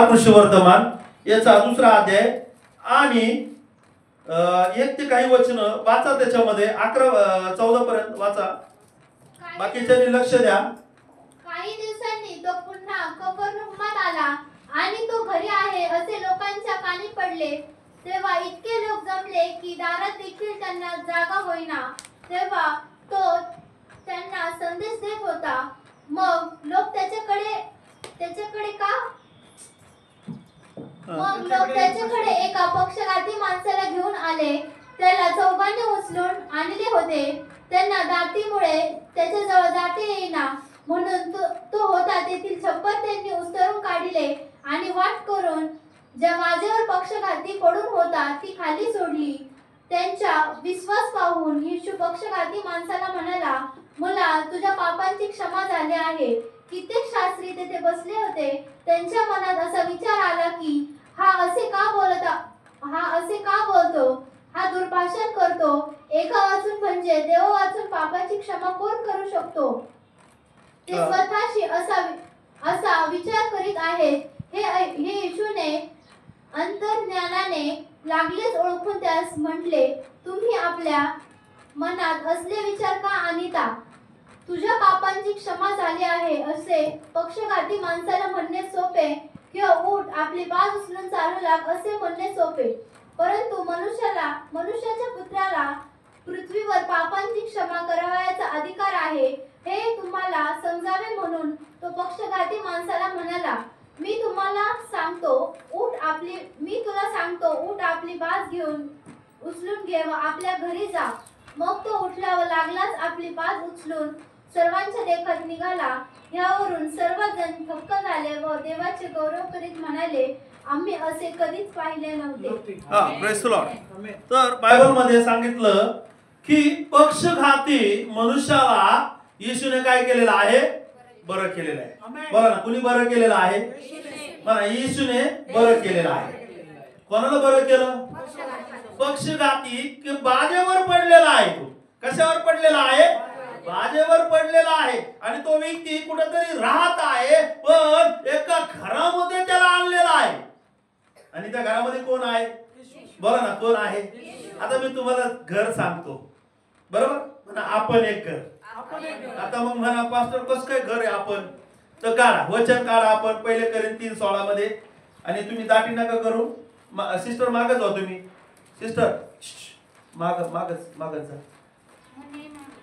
कृषी वर्तमान याचा दुसरा अध्याय आणि 1 ते काही वचन वाचा, त्याच्यामध्ये 11 14 पर्यंत वाचा, बाकीच्यांनी लक्ष द्या. काही दिवसांनी तो पुन्हा कफरनहूमात आला आणि तो घरी आहे असे लोकांच्या कानी पडले. तेव्हा इतके लोक जमले की दारात देखील त्यांना जागा होईना. तेव्हा तो त्यांना संदेश देत होता. मग लोक त्याच्याकडे एका पक्षघाती माणसाला घेऊन आले. त्याला चौघांनी उचलून आणले होते. त्यांना दाटीमुळे त्याच्याजवळ जाता येईना म्हणून तो होता तेथील छप्पर त्यांनी उस्तरून काढले आणि वाट करून ज्या माझ्यावर पक्षघाती पडून होता ती खाली सोडली. त्यांचा विश्वास पाहून येशू पक्षघाती माणसाला म्हणाला, मुला, तुझ्या पापांची क्षमा झाली आहे. कित्येक शास्त्री तेथे बसले होते. त्यांच्या मनात असा विचार आला की हा असे का बोलतो, हा दुर्भाषण करतो. एका वाचून म्हणजे देव वाचून पापाची क्षमा कोण करू शकतो. ते स्वतःशी असा विचार करीत आहेत. हे येशूने अंतर्ज्ञानाने लागलेच ओळखून त्यास म्हटले, तुम्ही आपल्या मनात असले विचार का आणता. तुझ्या पापांची क्षमा झाली आहे असे पक्षघाती माणसाला म्हणणे सोपे, किंवा उठ आपली बाज उचलून चालू लाग असे म्हणणे सोपे. परंतु मनुष्याच्या पुत्राला पृथ्वीवर पापांची क्षमा करावयाचा अधिकार आहे हे तुम्हाला समजावे म्हणून तो पक्षघाती माणसाला म्हणाला, मी तुला सांगतो उठ आपली बाज घेऊन उचलून घे व आपल्या घरी जा. मग तो उठला व लागलाच आपली बाज उचलून सर्वांच्या देखत निघाला. यावरून सर्वजण थक्क झाले व देवाचे गौरव करीत म्हणाले, आम्ही असे कधीच पाहिले नव्हते. Praise the Lord. तर बायबल मध्ये सांगितलं की पक्षघाती मनुष्याला येशूने काय केलेलं आहे, बरं केलेलं आहे. बघा ना, कुणी बरं केलेलं आहे, म्हणा येशूने बरं केलेलं आहे. कोणाला बरं केलं, पक्षघाती की बाजेवर पडलेला आहे. तो कशावर पडलेला आहे, बाजेवर पडलेला आहे. आणि तो व्यक्ती कुठेतरी राहत आहे, पण एका घरामध्ये त्याला आणलेला आहे. आणि त्या घरामध्ये कोण आहे, बघा ना, कोण आहे. आता मी तुम्हाला घर सांगतो, बरोबर, म्हणा आपण एक घर. आता मग म्हणा पास्टर कसं काय घर आहे आपण, तर काढा वचन काढा आपण 1 कोरिंथी 3:16 मध्ये. आणि तुम्ही दाटी नका करू. सिस्टर मागच जाऊ, तुम्ही सिस्टर मागच जा,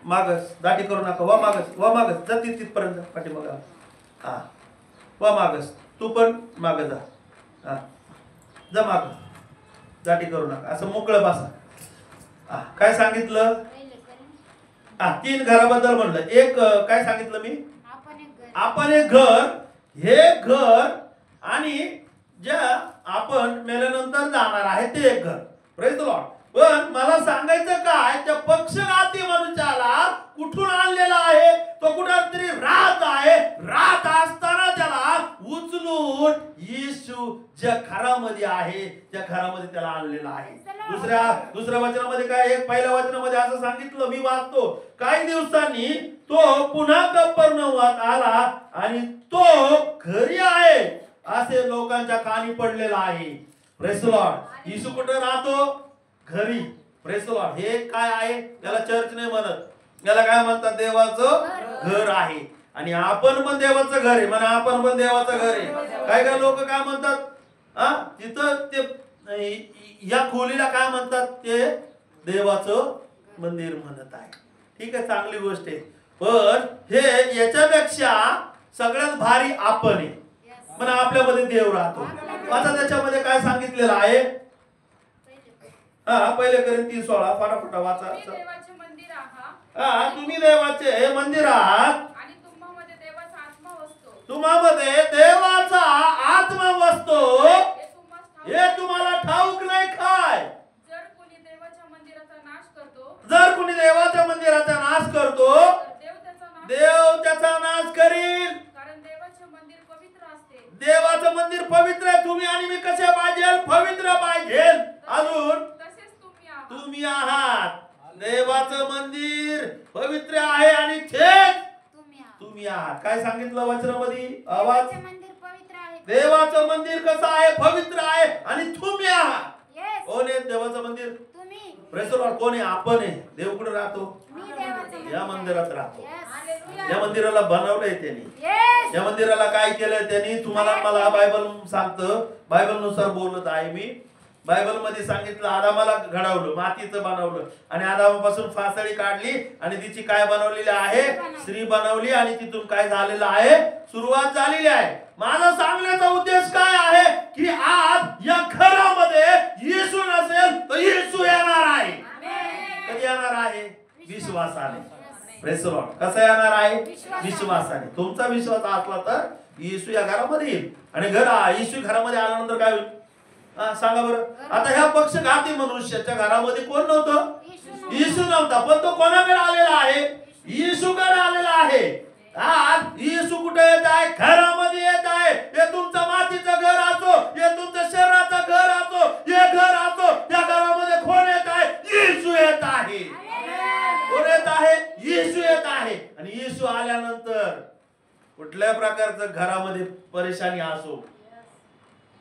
मागच दाटी करू नका. वा मागच जा तिथपर्यंत पाठीमाग. हा वा मागच, तू पण माग जा. हा जा माग, दाटी करू नका, असं मोकळं बसा. काय सांगितलं, 3 घराबद्दल म्हणलं. एक काय सांगितलं मी, आपण एक घर, हे घर आणि ज्या आपण मेल्यानंतर जाणार आहे ते एक घर. Praise the Lord. पण मला सांगायचं काय, त्या पक्षघाती मनुष्याला कुठून आणलेला आहे, तो कुठेतरी राहत आहे. राहत असताना त्याला उचलून येशू ज्या घरामध्ये आहे त्या घरामध्ये त्याला आणलेला आहे. दुसऱ्या वचनामध्ये काय, एक पहिल्या वचनामध्ये असं सांगितलं, मी वाचतो, काही दिवसांनी तो पुन्हा कफरनहूमात आला आणि तो घरी आहे असे लोकांच्या कानी पडलेला आहे. Praise the Lord. येशू कुठे राहतो, घरी. Praise the Lord. हे काय आहे, त्याला चर्च नाही म्हणत, याला काय म्हणतात, देवाचं घर आहे. आणि आपण पण देवाचं घर आहे, म्हणा आपण पण देवाचं घर आहे. काय लोक काय म्हणतात, तिथं ते या खोलीला काय म्हणतात, ते देवाचं मंदिर म्हणत आहे. ठीक आहे, चांगली गोष्ट आहे. पण हे याच्यापेक्षा सगळ्यात भारी आपण आहे, म्हणा आपल्यामध्ये देव राहतो. आता त्याच्यामध्ये काय सांगितलेलं आहे, 1 कोरिंथी 3:16 फटाफट वाचा. तुम्ही देवाचे मंदिर आहात आणि तुम्हामध्ये देवाचा आत्मा वसतो. तुम्हामध्ये देवाचा आत्मा वसतो हे तुम्हाला ठाऊक नाही काय. जर कोणी देवाच्या मंदिराचा नाश करतो, जर कोणी देवाच्या मंदिराचा नाश करतो, देव त्याचा नाश करील. कारण देवाचे मंदिर पवित्र असते. देवाचं मंदिर पवित्र आहे. तुम्ही आणि मी कसे पाहिजे, पवित्र पाहिजे. अजून तुम्ही आहात. देवाचं मंदिर पवित्र आहे आणि थेट तुम्ही आहात. काय सांगितलं वचनामध्ये, आवाज, मंदिर पवित्र आहे देवाचं मंदिर कसं आहे? पवित्र आहे आणि तुम्ही आहात. Yes. कोण आहे देवाचं मंदिर? तुम्ही. Praise the Lord. कोण आहे? आपण आहे. देव कुठे राहतो? मी देवाचं मंदिर. या मंदिरात राहतो. Yes. या मंदिराला बनवलंय त्यांनी. Yes. या मंदिराला काय केलंय त्यांनी? तुम्हाला मला बायबल सांगतं, बायबल नुसार बोलत आहे मी. बायबल मध्ये सांगितलं आदामाला घडवलं, मातीचं बनवलं आणि आदामापासून फासळी काढली आणि तिची काय बनवलेली आहे? स्त्री बनवली आणि तिथून काय झालेलं आहे? सुरुवात झालेली आहे. माझा सांगण्याचा उद्देश काय आहे की आज या घरामध्ये येशू नसेल तर येशू येणार आहे. कधी येणार आहे? विश्वासाने. Praise the Lord. कसं येणार आहे? विश्वासाने. तुमचा विश्वास असला तर येशू या घरामध्ये येईल आणि येशू घरामध्ये आल्यानंतर काय होईल? सांगा बरं. आता ह्या पक्षघाती मनुष्याच्या घरामध्ये कोण नव्हतं? येशू नव्हता. पण तो कोणाकडे आलेला आहे? येशूकडे आलेला आहे. आज येशू कुठे येत आहे? घरामध्ये येत आहे. हे तुमचं मातीचं घर असो, हे तुमचं शरीराचं घर असो, हे घर असो, त्या घरामध्ये कोण येत आहे? येशू येत आहे. कोण येत आहे? येशू येत आहे. आणि येशू आल्यानंतर कुठल्या प्रकारचं घरामध्ये परेशानी असो,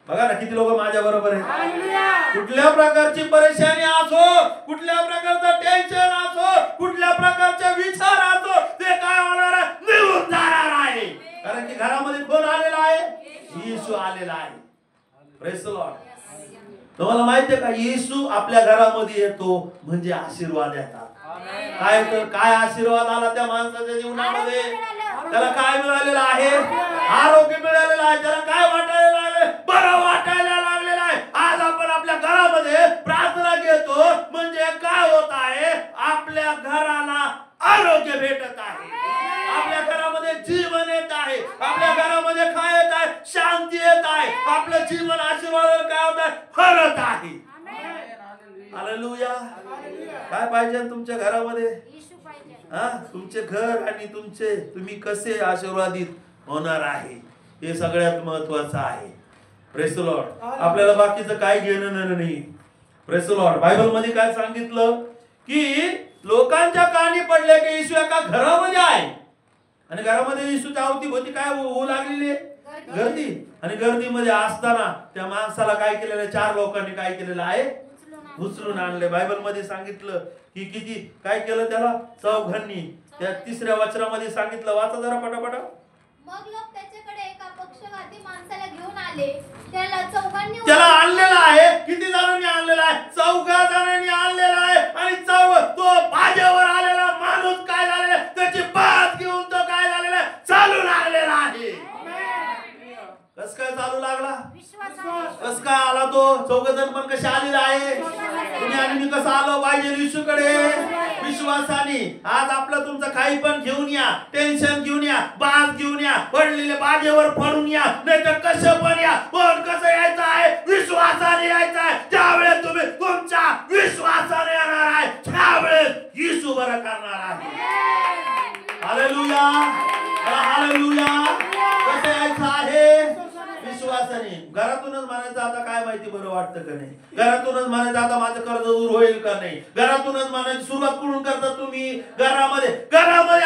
बघा ना किती लोक माझ्या बरोबर आहेत. कुठल्या प्रकारची परेशानी असो, कुठल्या प्रकारचं टेन्शन असो, कुठल्या प्रकारचे विचार असो, ते काय होणार आहे? निघून जाणार आहे. कारण की घरामध्ये कोण आलेला आहे? येशू आलेला आहे. Praise the Lord. तुम्हाला माहितीये का येशू आपल्या घरामध्ये येतो म्हणजे आशीर्वाद येतात. काय तर काय आशीर्वाद आला त्या माणसाच्या जीवनामध्ये? त्याला काय मिळालेलं आहे? आरोग्य मिळालेलं आहे. त्याला काय वाटायला लागले? बरं वाटायला लागलेलं आहे. आज आपण आपल्या घरामध्ये प्रार्थना घेतो म्हणजे काय होत आहे? आपल्या घराला आरोग्य भेटत आहे. आपल्या घरामध्ये जीवन येत आहे. आपल्या घरामध्ये काय येत आहे? शांती येत आहे. आपलं जीवन आशीर्वादाने काय होत आहे? भरत आहे. हालेलुया. काय पाहिजे तुमच्या घरामध्ये? तुमचे घर आणि तुम्ही कसे आशीर्वादित होणार आहे हे सगळ्यात महत्वाचं आहे. Praise the Lord. आपल्याला बाकीचं काय घेणं नाही. Praise the Lord. बायबल मध्ये काय सांगितलं की लोकांच्या कानी पडले की येशू एका घरामध्ये आहे आणि घरामध्ये येशूच्या अवतीभोवती काय होऊ लागलेली आहे? गर्दी. आणि गर्दीमध्ये असताना त्या माणसाला काय केलेलं आहे? 4 लोकांनी काय केलेलं आहे? उचलून आणले. बायबल मध्ये सांगितलं की किती काय केलं त्याला? चौघांनी. त्या 3ऱ्या वचनामध्ये सांगितलं, वाचा जरा पटापट. मग लोक त्याच्याकडे एका पक्षघाती माणसाला घेऊन आले. त्याला आणलेला आहे. किती जणांनी आणलेला आहे? 4 जणांनी आणलेला आहे. आणि तो भाज्यावर आलेला माणूस काय झालेला? त्याची बात घेऊन तो काय झालेला? चालू लागलेला आहे. कस काय चालू लागला? कस काय आला तो? 4 जण पण कसे आलेले आहे? तुम्ही आणि मी कसं आलो पाहिजे येशूकडे? विश्वासाने. आज आपलं तुमचं काही पण घेऊन या, टेन्शन घेऊन या, बाज घेऊन या, पडलेले बाजेवर पडून या, नाही तर कसं पण या, पण कसं यायचं आहे? विश्वासाने यायचं आहे. ज्यावेळेस तुम्ही तुमच्या विश्वासाने येणार आहे त्यावेळेस येशू बरं करणार आहे. हालेलुया. हालेलुया. कसं यायचं आहे? विश्वासाने. घरातूनच म्हणायचं आता काय माहिती बरं वाटतं का नाही? घरातूनच म्हणायचं आता माझं कर्ज दूर होईल का नाही? घरातूनच म्हणायची सुरुवात कुठून करता तुम्ही? घरामध्ये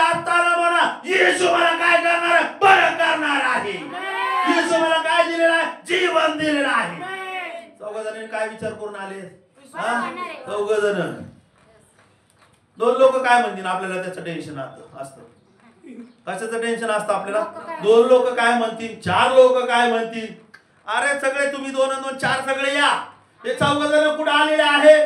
असताना म्हणा येशू मला काय करणार आहे? बरं करणार आहे. येशू मला काय दिलेलं आहे? जीवन दिलेलं आहे. 4 जणांनी काय विचार करून आले? 4 जण. 2 लोक काय म्हणतील आपल्याला? त्याचं टेन्शन असतं. कशाचं टेन्शन असतं आपल्याला? 2 लोक काय म्हणतील? 4 लोक काय म्हणतील? अरे सगळे तुम्ही 2 आणि 2 4 सगळे या. हे 4 जण कुठे आलेले आहे?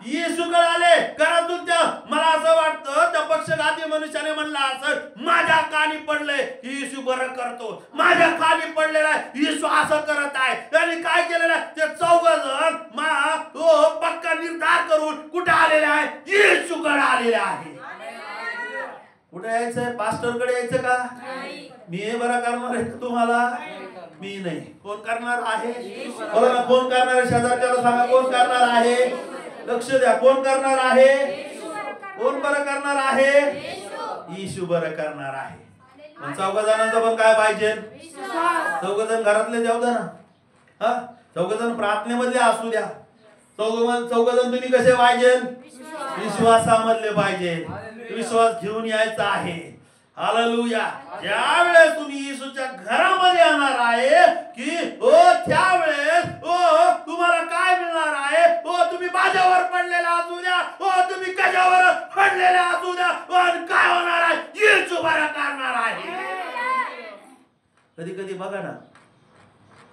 येशूकडे आले. घरातून मला असं वाटतं त्या पक्षघाती मनुष्याने म्हणलं असं, माझ्या कानी पडले की येशू बरं करतो. माझ्या कानी पडलेला आहे येशू असं करत आहे. त्यांनी काय केलेलं आहे? ते 4 जण पक्का निर्धार करून कुठे आलेले आहे? येशूकडे आलेले आहे. कुठे यायचंय? पास्टरकडे यायचं का? मी हे बरं करणार आहे तुम्हाला? मी नाही. कोण करणार आहे? बोला ना, कोण करणार आहे? शेजारच्याला सांगा, कोण करणार आहे? लक्ष द्या. कोण करणार आहे? कोण बरं करणार आहे? येशू बरं करणार आहे. 4 जणांचं पण काय पाहिजे? 4 जण घरातले जाऊ द्या ना. 4 जण प्रार्थनेमधले असू द्या. 4 जण तुम्ही कसे पाहिजे? विश्वासामधले पाहिजे. विश्वास घेऊन यायचा आहे. हालेलुया. ज्यावेळेस तुम्ही येशूच्या घरामध्ये येणार आहे की त्यावेळेस तुम्हाला काय मिळणार आहे? तुम्ही माझ्यावर पडलेला असू द्या, तुम्ही कशावर पडलेला असू द्या, पण काय होणार आहे? येशू बरा करणार आहे. कधी कधी बघा ना,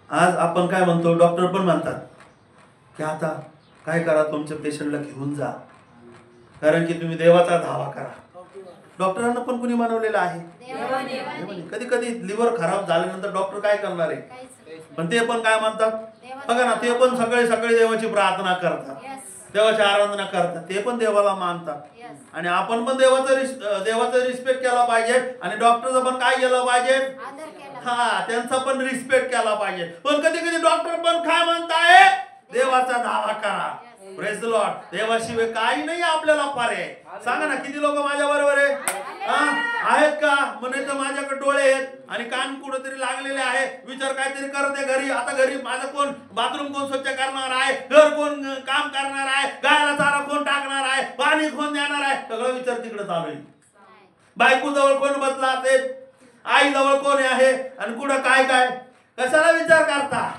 आज आपण काय म्हणतो, डॉक्टर पण म्हणतात की आता काय करा, तुमच्या पेशंटला घेऊन जा, कारण की तुम्ही देवाचा धावा करा. डॉक्टरांना पण कुणी बनवलेलं आहे. कधी कधी लिव्हर खराब झाल्यानंतर डॉक्टर काय करणार आहे? पण ते पण काय म्हणतात बघा ना, ते पण सगळे सगळे देवाची प्रार्थना करतात, देवाची आराधना करतात, ते पण देवाला मानतात. आणि आपण पण देवाचा रिस्पेक्ट केला पाहिजे आणि डॉक्टरचं पण काय केलं पाहिजे? त्यांचा पण रिस्पेक्ट केला पाहिजे. पण कधी कधी डॉक्टर पण काय म्हणताय? देवाचा धावा करा. Praise the Lord. देवाशिवाय काही नाही आपल्याला पर्याय. सांगा ना, किती लोक माझ्या बरोबर आहेत का? म्हणे तर माझ्याकडे डोळे आहेत आणि कान कुठेतरी लागलेले आहे, विचार काहीतरी करत आहे घरी. आता घरी माझं कोण बाथरूम कोण स्वच्छ करणार आहे, घर कोण काम करणार आहे, गायला चारा कोण टाकणार आहे, पाणी कोण देणार आहे, सगळं विचार तिकडे चालू आहे. बायको जवळ कोण बसला असेल, आई जवळ कोण आहे आणि कुठं काय काय, कशाला विचार करता?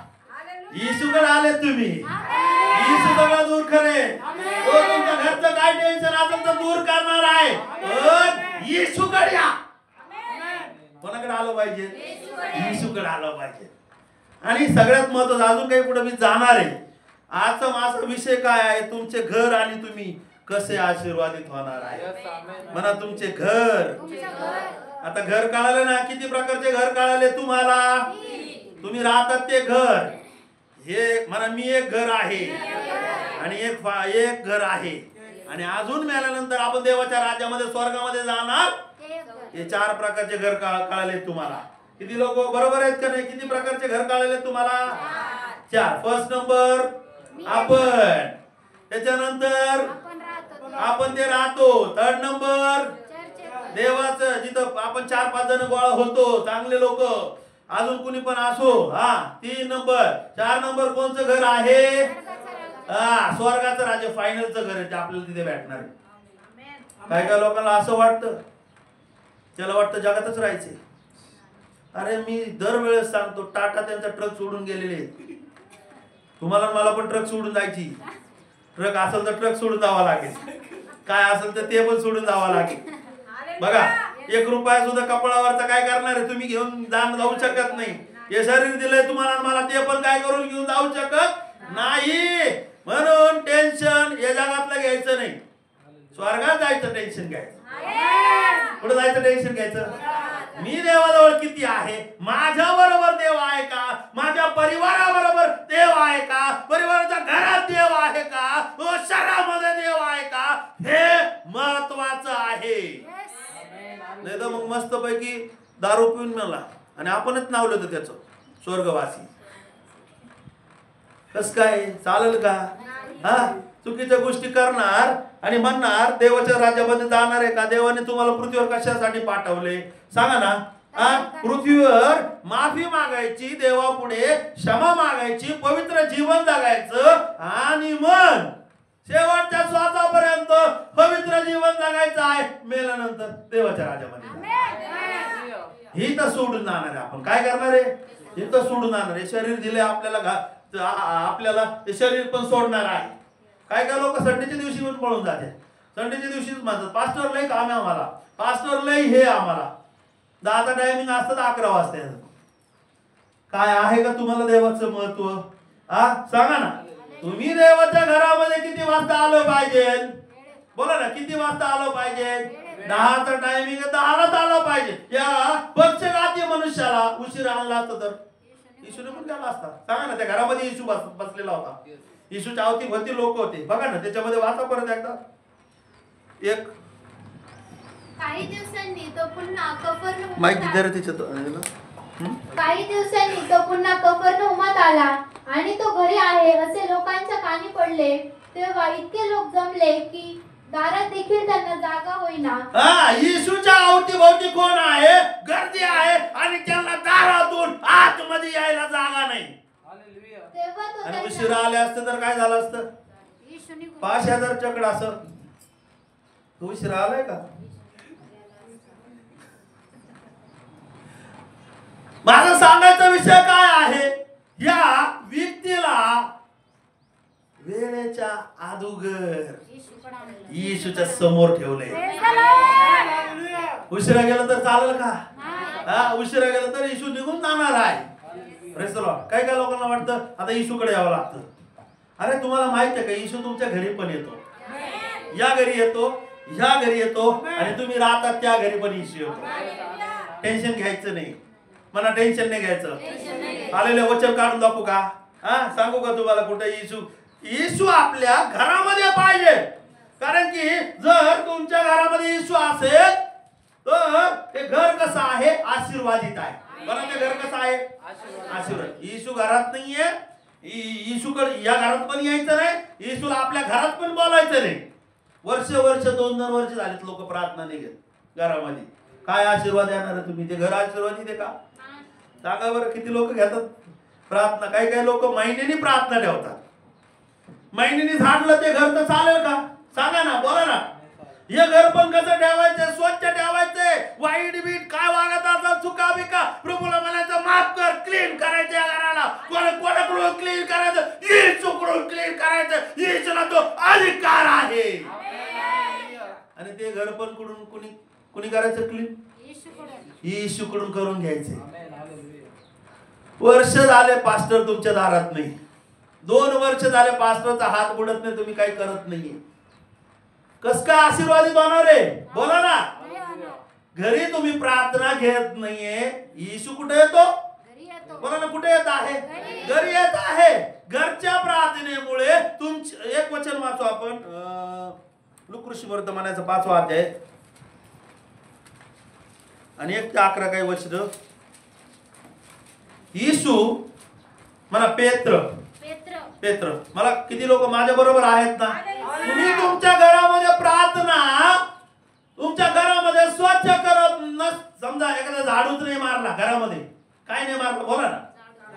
येशूकडे आले तुम्ही, येशू सगळं दूर करेल. तुमच्या घरचं काय टेन्शन असेल तर दूर करणार आहे. येशूकडे या. कोणाकडे आलं पाहिजे? येशूकडे आलं पाहिजे. आणि सगळ्यात महत्त्वाचं अजून काही पुढे मी जाणार आहे. आजचा माझा विषय काय आहे? तुमचे घर आणि तुम्ही कसे आशीर्वादित होणार आहे. म्हणा तुमचे घर. आता घर कळालं ना, किती प्रकारचे घर कळाले तुम्हाला? तुम्ही राहतात ते घर. हे म्हणा मी एक घर आहे आणि एक घर आहे आणि अजून मेल्यानंतर आपण देवाच्या राज्यामध्ये स्वर्गामध्ये जाणार. हे 4 प्रकारचे घर कळाले तुम्हाला. किती लोक बरोबर आहेत का नाही? किती प्रकारचे घर कळाले तुम्हाला? 4. फर्स्ट नंबर आपण, त्याच्यानंतर आपण ते राहतो. 3rd नंबर देवाचं, जिथं आपण 4-5 जण गोळा होतो, चांगले लोक, अजून कुणी पण असो. 3 नंबर. 4 नंबर कोणचं घर आहे? स्वर्गाचं राज्य, फायनलचं घर आहे, ते आपल्याला तिथे भेटणार आहे. काय काय लोकांना असं वाटतं, त्याला वाटतं जगातच राहायचे. अरे मी दरवेळेस सांगतो, टाटा त्यांचा ट्रक सोडून गेलेले आहेत. तुम्हाला मला पण ट्रक सोडून जायची. ट्रक असेल तर ट्रक सोडून जावा लागेल, काय असेल तर ते पण सोडून जावं लागेल. बघा, 1 रुपया सुद्धा कपाळावरचा काय करणार आहे? तुम्ही घेऊन जाऊ शकत नाही. हे शरीर दिलंय तुम्हाला मला, ते पण काय करून घेऊन जाऊ शकत नाही. म्हणून टेन्शन या जगातलं घ्यायचं नाही, स्वर्गात जायचं टेन्शन घ्यायचं. कुठं जायचं टेन्शन घ्यायचं? मी देवाजवळ किती आहे, माझ्या बरोबर देव आहे का, माझ्या परिवाराबरोबर देव आहे का, परिवाराच्या घरात देव आहे का, शहरामध्ये देव आहे का, हे महत्वाचं आहे. नाही तर मग मस्त पैकी दारू पिऊन मला आणि आपणच नावलं होतं त्याचं स्वर्गवासी. कस काय चालेल का? चुकीच्या गोष्टी करणार आणि म्हणणार देवाच्या राज्यामध्ये जाणार आहे का? देवाने तुम्हाला पृथ्वीवर कशासाठी पाठवले सांगा ना? पृथ्वीवर माफी मागायची, देवापुढे क्षमा मागायची, पवित्र जीवन जगायचं आणि मग शेवटच्या श्वासापर्यंत पवित्र जीवन जगायचं आहे. मेल्यानंतर देवाच्या राज्यामध्ये ही तर सोडून जाणार आहे. आपण काय करणार आहे? ही तर सोडून जाणार आहे. शरीर दिले आपल्याला ते शरीर पण सोडणार आहे. काय काय लोक संडेच्या दिवशी पण पळून जाते. संडेच्या दिवशीच म्हणतात पास्टर लय काम आहे आम्हाला, पास्टर लय हे आम्हाला. 10चा टायमिंग असतं 11 वाजता. काय आहे का तुम्हाला देवाचं महत्व? सांगा ना. तुम्ही देवाच्या घरामध्ये किती वाजता आलं पाहिजे? बोला ना, किती वाजता आलं पाहिजे? 10चा टायमिंग 10लाच आलं पाहिजे. या पक्षघाती मनुष्याला उशीर आणला असता तर येशूने पण केला असता. सांगा ना, त्या घरामध्ये येशू बसलेला होता. येशूच्या अवतीभोवती लोक होते. बघा ना, त्याच्यामध्ये वाचा परत एकदा. काही दिवसांनी तो पुन्हा कफरनहूमात माईक आला. जरा त्याच्यात काही दिवसांनी तो पुन्हा कफरनहूमात आला आणि तो घरी आहे असे लोकांच्या कानी पडले. तेव्हा इतके लोक जमले की दारात देखील त्यांना जागा होईना. येशूच्या अवतीभोवती कोण आहे? गर्दी आहे आणि त्यांना दारातून आतमध्ये यायला जागा नाही. तेव्हा तो आणि उशिरा आले असते तर काय झालं असतं? 5000 चकड असं. तू उशिरा आलाय का? माझा सांगायचा विषय काय आहे, या व्यक्तीला वेळेच्या अगोदर येशूच्या समोर ठेवले. उशिरा गेलं तर चालेल का? हा, उशिरा गेलं तर येशू निघून जाणार आहे. Praise the Lord. काय काय लोकांना वाटतं आता येशूकडे यावं लागतं. अरे तुम्हाला माहित आहे का, येशू तुमच्या घरी पण येतो. या घरी येतो, ह्या घरी येतो, आणि तुम्ही राहतात त्या घरी पण येशू येतो. टेन्शन घ्यायचं नाही. मला टेन्शन नाही घ्यायचं. आलेले वचन काढून दाखवू का? हा, सांगू का तुम्हाला कुठे येशू आपल्या घरामध्ये पाहिजे. कारण की जर तुमच्या घरामध्ये येशू असेल तर ते घर कसं आहे? आशीर्वादित आहे. बरं, ते घर कसं आहे? आशीर्वाद. येशू घरात नाहीये, येशूकडे या घरात पण यायचं नाही, येशूला आपल्या घरात पण बोलायचं नाही. वर्ष 2-2 वर्ष झालीत लोक प्रार्थना नाही घेत घरामध्ये. काय आशीर्वाद येणार आहे? तुम्ही ते घर आशीर्वादित आहे का? सांगा बरं, किती लोक घेतात प्रार्थना? काही काही लोक महिन्यानी प्रार्थना ठेवतात. महिन्यानी झाडलं ते घर तर चालेल का? सांगा ना, बोला ना. हे घर पण कसं ठेवायचं? स्वच्छ ठेवायचंय. वाईट बीट काय वागत असेल, चुका बिका, प्रभूला म्हणायचं माफ कर, क्लीन करायचं या घराला. कोणाकडून क्लीन करायचं? येशूकडून क्लीन करायचं. येशूला तो अधिकार आहे. आणि ते घर पण कुणी करायचं क्लीन? येशूकडून करून घ्यायचे. वर्ष झाले पास्टर तुमच्या दारात नाही, 2 वर्ष झाले पास्टरचा हात बुडत नाही, तुम्ही काही करत नाहीये. कस काय आशीर्वादित होणार आहे? बोला ना. घरी तुम्ही प्रार्थना घेत नाहीये. येशू कुठे येतो? बोला ना, कुठे येत आहे? घरी येत आहे. घरच्या प्रार्थनेमुळे तुमचे एक वचन वाचू आपण, लूका वर्तमानाचा 5वा अध्याय आणि 1 ते 11 काही वचन. येशू म्हणा पेत्र, मला किती लोक माझ्या बरोबर आहेत ना? तुम्ही तुमच्या घरामध्ये प्रार्थना, तुमच्या घरामध्ये स्वच्छ करत समजा एखादा झाडूच नाही मारला घरामध्ये, काय नाही मारला? बोला ना,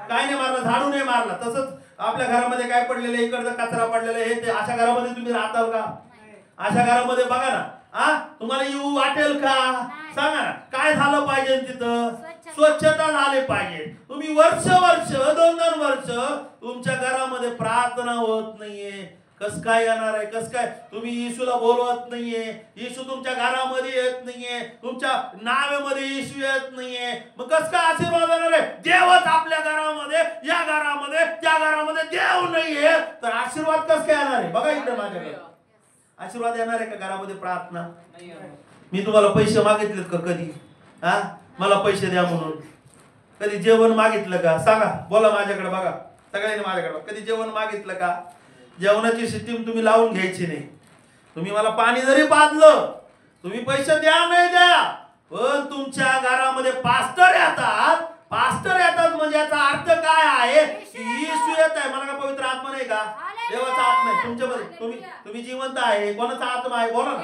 काय नाही मारला? झाडू नाही मारला. तसंच आपल्या घरामध्ये काय पडलेलं, इकडचा कचरा पडलेला हे ते, अशा घरामध्ये तुम्ही राहताल का? अशा घरामध्ये बघा ना, तुम्हाला येऊ वाटेल का? सांगा ना, काय झालं पाहिजे तिथं? स्वच्छता झाली पाहिजे. तुम्ही वर्ष 2-2 वर्ष तुमच्या घरामध्ये प्रार्थना होत नाहीये. कस काय येणार आहे? कस काय? तुम्ही येशूला बोलवत नाहीये, येशू तुमच्या घरामध्ये येत नाहीये, तुमच्या नावामध्ये येशू येत नाहीये, मग कस काय आशीर्वाद येणार आहे? देवच आपल्या घरामध्ये, या घरामध्ये, त्या घरामध्ये देव नाहीये, तर आशीर्वाद कस काय येणार आहे? बघा इकडे माझ्याकडे, आशीर्वाद येणार आहे का घरामध्ये प्रार्थना? मी तुम्हाला पैसे मागितलेत का कधी? मला पैसे द्या म्हणून कधी जेवण मागितलं का? सांगा, बोला माझ्याकडे. बघा सगळ्यांनी माझ्याकडे, कधी जेवण मागितलं का? जेवणाची सिस्टीम तुम्ही लावून घ्यायची नाही. तुम्ही मला पाणी जरी पाजलं, तुम्ही पैसे द्या नाही द्या, पण तुमच्या घरामध्ये पास्टर येतात म्हणजे याचा अर्थ काय आहे? येशू येत आहे. मला का पवित्र आत्मा नाही का? देवाचा आत्मा आहे तुमच्यामध्ये. तुम्ही जिवंत आहे. कोणाचा आत्मा आहे? बोला ना.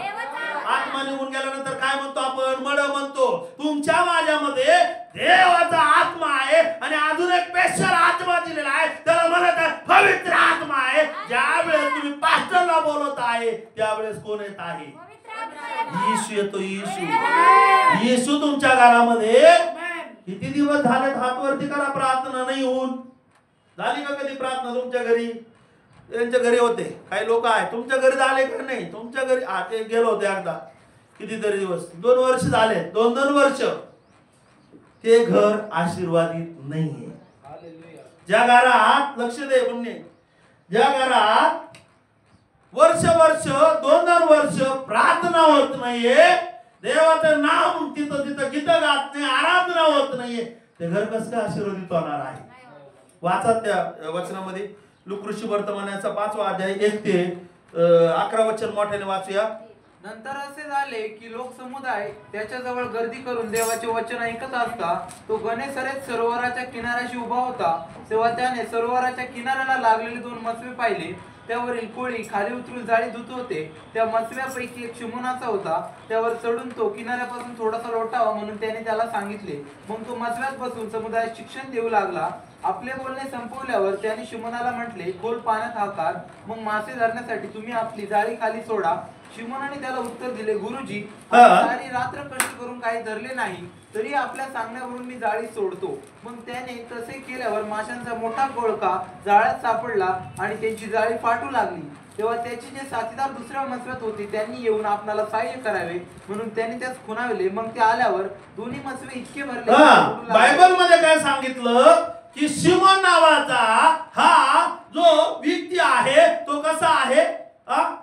आत्मा निघून गेल्यानंतर काय म्हणतो आपण? मड म्हणतो. तुमच्या माझ्यामध्ये देवाचा आत्मा आहे, आणि अजून एक स्पेशल आत्मा दिलेला आहे, त्याला म्हणत आहे पवित्र आत्मा आहे. ज्यावेळेस तुम्ही पास्टरला बोलत आहे त्यावेळेस कोण येत आहे? येशू येतो. येशू तुमच्या घरामध्ये. किती दिवस झालेत? हात वरती करा. प्रार्थना नाही होऊन झाली का कधी प्रार्थना तुमच्या घरी? त्यांच्या घरी होते काही लोक आहे, तुमच्या घरी झाले का नाही? तुमच्या घरी ते गेलो होते एकदा, कितीतरी दिवस, 2 वर्ष झाले, 2-2 वर्ष ते घर आशीर्वादित नाहीये. ज्या घरात, लक्ष दे पुण्य, ज्या घरात वर्ष 2-2 वर्ष प्रार्थना होत नाहीये, देवाचं नाम तिथं गीत गात नाही, आराधना होत नाहीये, ते घर कसं काय आशीर्वादित होणार आहे? वाचा त्या वचनामध्ये, लूका वर्तमानाचा 5वा अध्याय 1 ते 11 वचन मोठ्याने वाचूया. नंतर असे झाले की लोक समुदाय त्याच्याजवळ गर्दी करून देवाचे वचन ऐकत असता तो गणेशरेत सरोवराच्या किनाऱ्याशी उभा होता. तेव्हा त्याने सरोवराच्या किनाऱ्याला लागलेले 2 मसवे पाहिले. त्यावरील कोळी खाली उतरून जाळी धुत होते. त्या मसव्यापैकी एक शिमोनाचा होता. त्यावर चढून तो किनाऱ्यापासून थोडासा लोटावा म्हणून त्याने त्याला सांगितले. मग तो मसव्यात बसून समुदायात शिक्षण देऊ लागला. आपले बोलणे संपवल्यावर त्याने शिमोनाला म्हटले, खोल पाण्यात हाकाल, मग मासे धरण्यासाठी तुम्ही आपली जाळी खाली सोडा. शिमोनाने त्याला उत्तर दिले, गुरुजी, हा. सारी रात्र कष्ट करून काही धरले नाही, तरी आपल्या सांगण्यावरून मी जाळी सोडतो. मग त्याने तसे केल्यावर माशांचा मोठा कोळका जाळ्यात सापडला आणि त्यांची जाळी फाटू लागली. तेव्हा त्याचे जे साथीदार दुसऱ्या मसव्यात होते त्यांनी येऊन आपणाला सहाय्य करावे म्हणून त्यांनी त्यास खुणावले. मग ते आल्यावर दोन्ही मसवे इतके भरले की फुटू लागले. बायबल मध्ये काय सांगितलं की शिमोन नावाचा हा जो व्यक्ती आहे तो कसा आहे?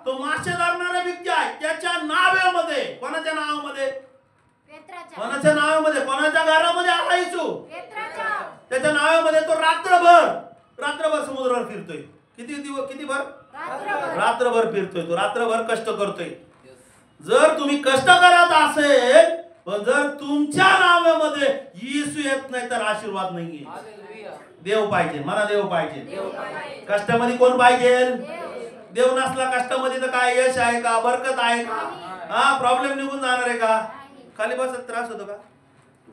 तो मासे धरणारा व्यक्ती आहे. त्याच्या नावामध्ये, कोणाच्या नावामध्ये? पेत्राच्या. कोणाच्या नावामध्ये? कोणाच्या घरामध्ये आला येशू? पेत्राच्या. त्याच्या नावामध्ये तो रात्रभर समुद्रावर फिरतोय. किती भर? रात्रभर. रात्रभर फिरतोय तो, रात्रभर कष्ट करतोय. जर तुम्ही कष्ट करत असेल पण जर तुमच्या नावामध्ये येशू येत नाही तर आशीर्वाद नाहीये. देव पाहिजे, मला देव पाहिजे. कष्टामध्ये कोण पाहिजे? देव नसला कष्टामध्ये तर काय यश आहे का? बरकत आहे का? प्रॉब्लेम निघून जाणार आहे का? खाली बसत त्रास होतो का?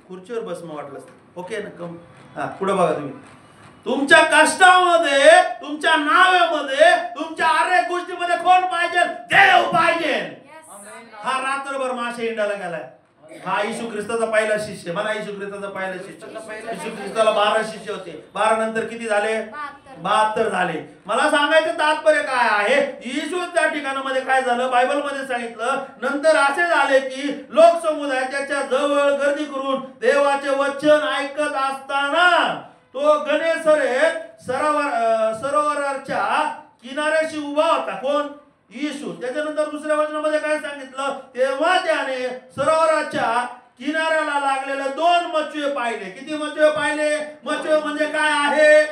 खुर्चीवर बस मग वाटलं. ओके ना, कम. पुढे बघा तुम्ही. तुमच्या कष्टामध्ये, तुमच्या नावामध्ये, तुमच्या अनेक गोष्टीमध्ये कोण पाहिजे? देव पाहिजे. हा रात्रभर मासे हिंडायला गेलाय. हा येशू ख्रिस्ताचा पहिला शिष्य. म्हणा येशू ख्रिस्ताचा पहिला शिष्य. येशू ख्रिस्ताला 12 शिष्य होते. 12 नंतर किती झाले? 72 झाले. मला सांगायचं तात्पर्य काय आहे? येशू त्या ठिकाणामध्ये काय झालं? बायबल मध्ये सांगितलं, नंतर असे झाले की लोक समुदाय त्याच्या जवळ गर्दी करून देवाचे वचन ऐकत असताना तो गनेसरेत सरोवराच्या किनाऱ्याशी उभा होता. कोण? येशू. त्याच्यानंतर दुसऱ्या वचनामध्ये काय सांगितलं? तेव्हा त्याने सरोवराच्या किनाऱ्याला लागलेले 2 मच्छवे पाहिले. किती मच्छवे पाहिले? मच्छवे म्हणजे काय आहे?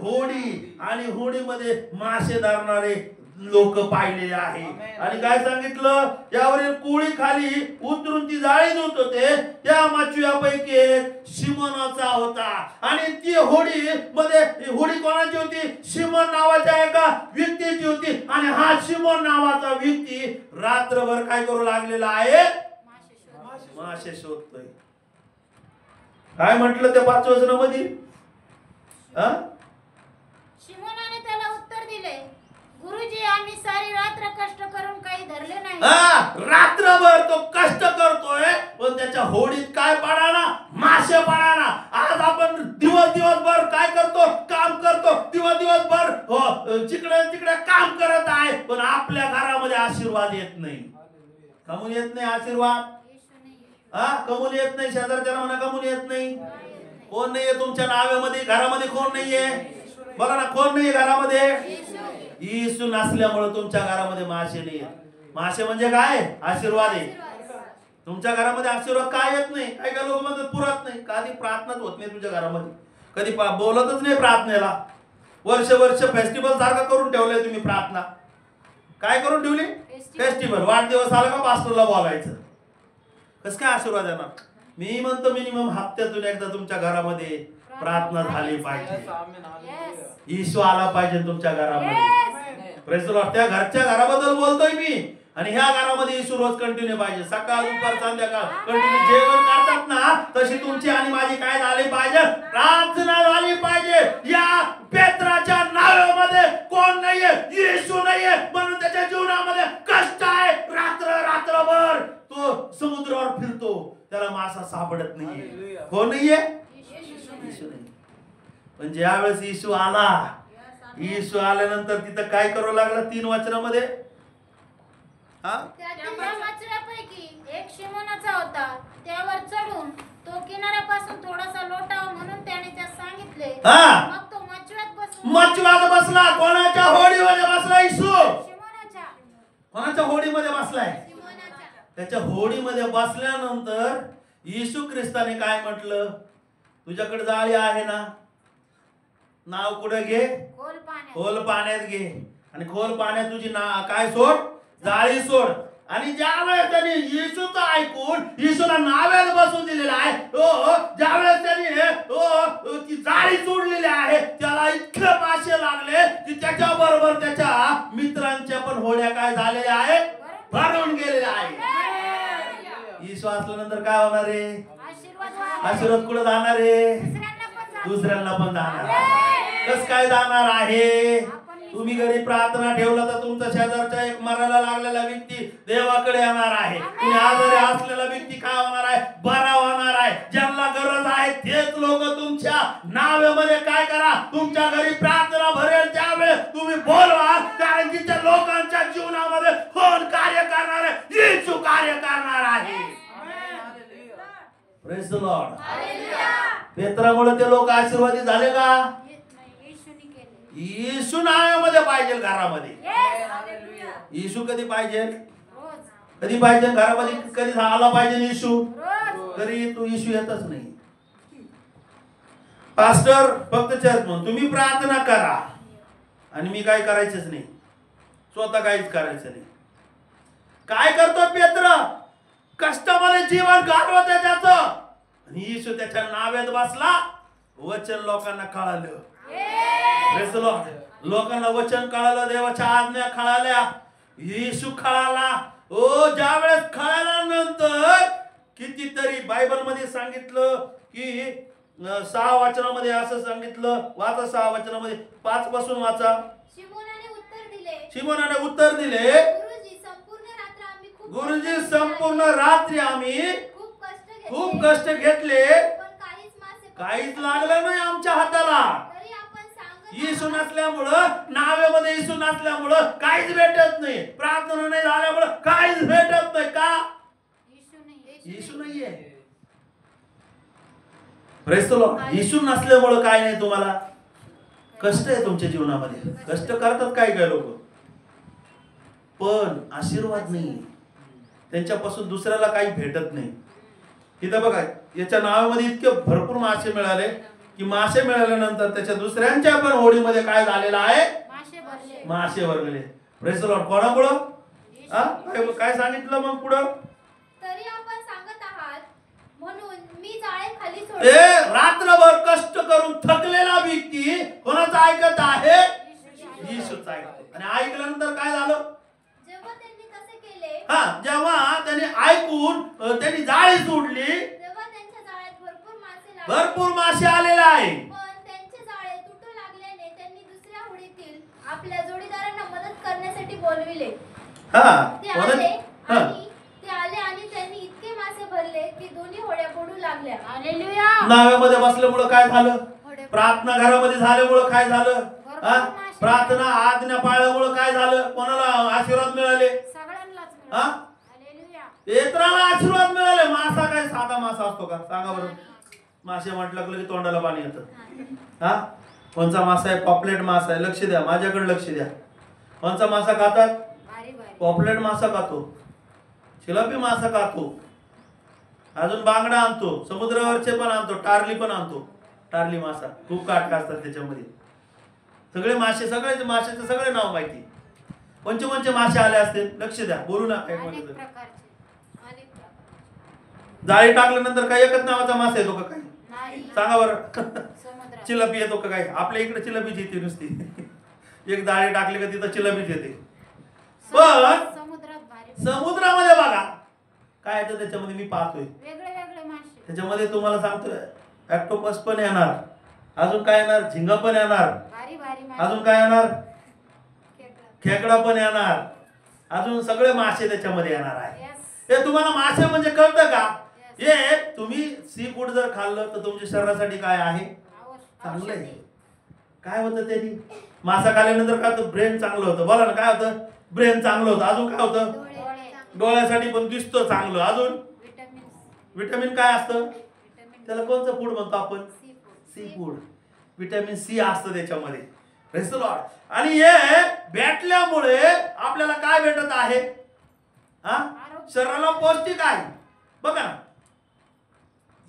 होडी. आणि होडीमध्ये मासे धरणारे लोक पाहिलेले आहे. आणि काय सांगितलं? त्यावरील कोळी खाली उतरून ती जाळी धुत होते. त्या मच्छव्यापैकी एक शिमोनाचा होता. आणि ती होडी मध्ये, होडी कोणाची होती? शिमोन नावाच्या एका व्यक्तीची होती. आणि हा शिमोन नावाचा व्यक्ती रात्रभर काय करू लागलेला आहे? मासे शोधतोय. काय म्हटलं त्या 5 वचनामध्ये? शिमोनाने त्याला उत्तर दिले, गुरुजी, आम्ही सारी रात्र कष्ट करून काही धरले नाही. रात्रभर तो कष्ट करतोय पण त्याच्या होडीत काय पडाना? मासे पडाना. आज आपण दिवसभर काय करतो? काम करतो. दिवसभर जिकडे काम करत आहे पण आपल्या घरामध्ये आशीर्वाद येत नाही. कमून येत नाही आशीर्वाद? कमून येत नाही. शेजारच्याला म्हणा कमून येत नाही. कोण नाहीये तुमच्या नावामध्ये? घरामध्ये कोण नाहीये? बोला ना, कोण नाहीये घरामध्ये? येशू नसल्यामुळे तुमच्या घरामध्ये मासे नाही. मासे म्हणजे काय? आशीर्वाद आहे. तुमच्या घरामध्ये आशीर्वाद काय येत नाही? काही काही लोक म्हणतात पुरत नाही. कधी प्रार्थनाच होत नाही तुमच्या घरामध्ये. कधी बोलतच नाही प्रार्थनेला. वर्ष फेस्टिवल सारखं करून ठेवलंय तुम्ही प्रार्थना. काय करून ठेवली? फेस्टिवल. वाढदिवस आला का पास्टरला बोलायचं. कसं काय आशीर्वाद येणार? मी म्हणतो मिनिमम हप्त्यातून एकदा तुमच्या घरामध्ये प्रार्थना झाली पाहिजे. येशू आला पाहिजे तुमच्या घरामध्ये. Praise the Lord. त्या घरच्या घराबद्दल बोलतोय मी. आणि ह्या घरामध्ये येशू रोज कंटिन्यू पाहिजे. सकाळ दुपार संध्याकाळ कंटिन्यू जेवण करतात ना, तशी तुमची आणि माझी काय झाली पाहिजे? प्रार्थना झाली पाहिजे. या पेत्राच्या नावामध्ये कोण नाहीये? येशू नाहीये. म्हणून त्याच्या जीवनामध्ये कष्ट आहे. रात्रभर तो समुद्रावर फिरतो. त्याला मासा सापडत नाहीये. कोण नाहीये? येशू नाही. पण ज्या वेळेस येशू आल्यानंतर तिथं काय करू लागला? 3 वचनामध्ये त्या मच्छरापैकी एक शिमोनाचा होता. त्यावर चढून तो किनाऱ्यापासून थोडासा लोटावा म्हणून त्याने त्यास सांगितले. मग तो मच्छव्यात बसला. कोणाच्या होडीमध्ये बसला? येशू. शिमोनाच्या. कोणाच्या होडीमध्ये बसलाय? शिमोनाच्या. त्याच्या होडीमध्ये बसल्यानंतर येशू ख्रिस्ताने काय म्हटलं? तुझ्याकडे जाळी आहे ना? नाव कुठे घे? खोल पाण्यात घे. आणि खोल पाण्यात तुझी काय सोड? जाळी सोड. आणि ज्यावेळेस त्यांनी येशूचं ऐकून येशूला नाव्यात बसून दिलेलं आहे, ज्यावेळेस त्यांनी ती जाळी सोडलेली आहे, त्याला इतके मासे लागले की त्याच्या बरोबर त्याच्या मित्रांच्या पण होड्या काय झालेल्या आहे? भरून गेलेल्या आहे. येशू असल्यानंतर काय होणार आहे? आशीर्वाद कुठे जाणार आहे? दुसऱ्यांना पण जाणार आहे. कस काय जाणार आहे? तुम्ही घरी प्रार्थना ठेवला तर तुमचा शेजारचा एक मरायला लागलेला व्यक्ती देवाकडे येणार आहे. आणि आजारी असलेला व्यक्ती काय होणार आहे? बरा होणार आहे. ज्यांना गरज आहे तेच लोक तुमच्या नावामध्ये काय करा, तुमच्या घरी प्रार्थना भरेल त्यावेळेस तुम्ही बोलवा, कारण की त्या लोकांच्या जीवनामध्ये कोण कार्य करणार आहे? येशू कार्य करणार आहे. Praise the Lord. पेत्रामुळे ते लोक आशीर्वादी झाले का? येशूने केले. येशू नावामध्ये पाहिजे घरामध्ये. येशू कधी पाहिजे? रोज. कधी पाहिजे घरामध्ये? कधी आला पाहिजे येशू? रोज. तरी तू येशू येतच नाही. पास्टर फक्त चर्च म्हणून तुम्ही प्रार्थना करा आणि मी काय करायचंच नाही, स्वतः काहीच करायचं नाही. काय करतो पेत्र? कष्टामध्ये जीवन घालवत त्याचं, आणि येशू त्याच्या नाव्यात बसला. वचन लोकांना कळालं. Praise the Lord. लोकांना वचन कळालं, देवाच्या आज्ञा कळाल्या, येशू कळाला. ओ ज्यावेळेस कळाल्यानंतर कितीतरी बायबल मध्ये सांगितलं की 6 वचनामध्ये असं सांगितलं, वाचा 6 वचनामध्ये, 5 पासून वाचा. शिमोनाने उत्तर दिले, गुरुजी संपूर्ण रात्री आम्ही खूप कष्ट घेतले, काहीच लागलं नाही आमच्या हाताला. येशू नसल्यामुळं, नावेमध्ये येशू नसल्यामुळं काहीच भेटत नाही. प्रार्थना नाही झाल्यामुळं काहीच भेटत नाही. का? येशू नाहीये. Praise the Lord. येशू नसल्यामुळं काय नाही तुम्हाला. कष्ट आहे तुमच्या जीवनामध्ये, कष्ट करतात काय काय लोक, पण आशीर्वाद नाही. त्यांच्यापासून दुसऱ्याला काही भेटत नाही. इथं बघा, याच्या नावामध्ये इतके भरपूर मासे मिळाले की मासे मिळाल्यानंतर त्याच्या दुसऱ्यांच्या पण होडीमध्ये काय झालेलं आहे? मासे भरलेले. Praise the lord. कोणामुळं? काय सांगितलं मग पुढं? तरी आपण सांगत आहात म्हणून मी जाळे खाली ए सोडले. रात्रभर कष्ट करून थकलेला व्यक्ती कोणाचं ऐकत आहे? येशूचं ऐकतो. आणि ऐकल्यानंतर काय झालं? जेव्हा त्यांनी तसे केले, जेव्हा त्यांनी ऐकून त्यांनी जाळी सोडली, तेव्हा त्यांच्या जाळ्यात भरपूर भरपूर मासे आलेले आहे. पण त्यांचे जाळे तुटू लागल्याने त्यांनी दुसऱ्या होडीतील आपल्या जोडीदारांना मदत करण्यासाठी बोलविले. ते आले आणि त्यांनी इतके मासे भरले की दोन्ही होड्या बुडू लागल्या. हालेलुया. नाव्यामध्ये बसल्यामुळं काय झालं? प्रार्थना घरामध्ये झाल्यामुळं काय झालं? प्रार्थना आज्ञा पाळल्यामुळं काय झालं? कोणाला आशीर्वाद मिळाले? सगळ्यांनाच मिळाले. हालेलुया. पेत्राला आशीर्वाद मिळाले. मासा काय साधा मासा असतो का? सांगा बरं. मासे म्हटलं की तोंडाला पाणी येतं. कोणचा मासा आहे? पॉपलेट मासा आहे. लक्ष द्या, माझ्याकडे लक्ष द्या. कोणचा मासा खातात? पॉपलेट मासा खातो, चिलापी मासा खातो, अजून बांगडा आणतो, समुद्रावरचे पण आणतो, टारली पण आणतो. टारली मासा खूप काटका असतात त्याच्यामध्ये. सगळे मासे, सगळे माशाचे सगळे नाव माहिती. कोणचे मासे आले असतील? लक्ष द्या, बोलू नका. जाळी टाकल्यानंतर काय एकच नावाचा मासा येतो का? काही सांगा बरं. चिलपी येतो का? काय आपल्या इकडे चिलपीच येते नुसती. एक जाळी टाकली का तिथं चिलपीच येते. पण समुद्रामध्ये बघा काय येतं त्याच्यामध्ये. मी पाहतोय वेगळे मासे. त्याच्यामध्ये तुम्हाला सांगतोय ऑक्टोपस पण येणार, अजून काय येणार? झिंगा पण येणार, अजून काय येणार? खेकडा पण येणार, अजून सगळे मासे त्याच्यामध्ये येणार आहे. हे तुम्हाला मासे म्हणजे कळतं का? हे तुम्ही सी फूड जर खाल्लं तर तुमच्या शरीरासाठी काय आहे? चांगलं आहे. काय होतं त्यांनी? मासा खाल्ल्यानंतर काय होतं? ब्रेन चांगलं होतं. बोला ना, काय होतं? ब्रेन चांगलं होतं. अजून काय होतं? डोळ्यासाठी पण दिसतं चांगलं. अजून विटामिन काय असतं? त्याला कोणतं फूड म्हणतो आपण? Sea food. विटामिन सी असतं त्याच्यामध्ये. Praise the Lord. आणि हे भेटल्यामुळे आपल्याला काय भेटत आहे? शरीराला पौष्टिक आहे. बघा ना,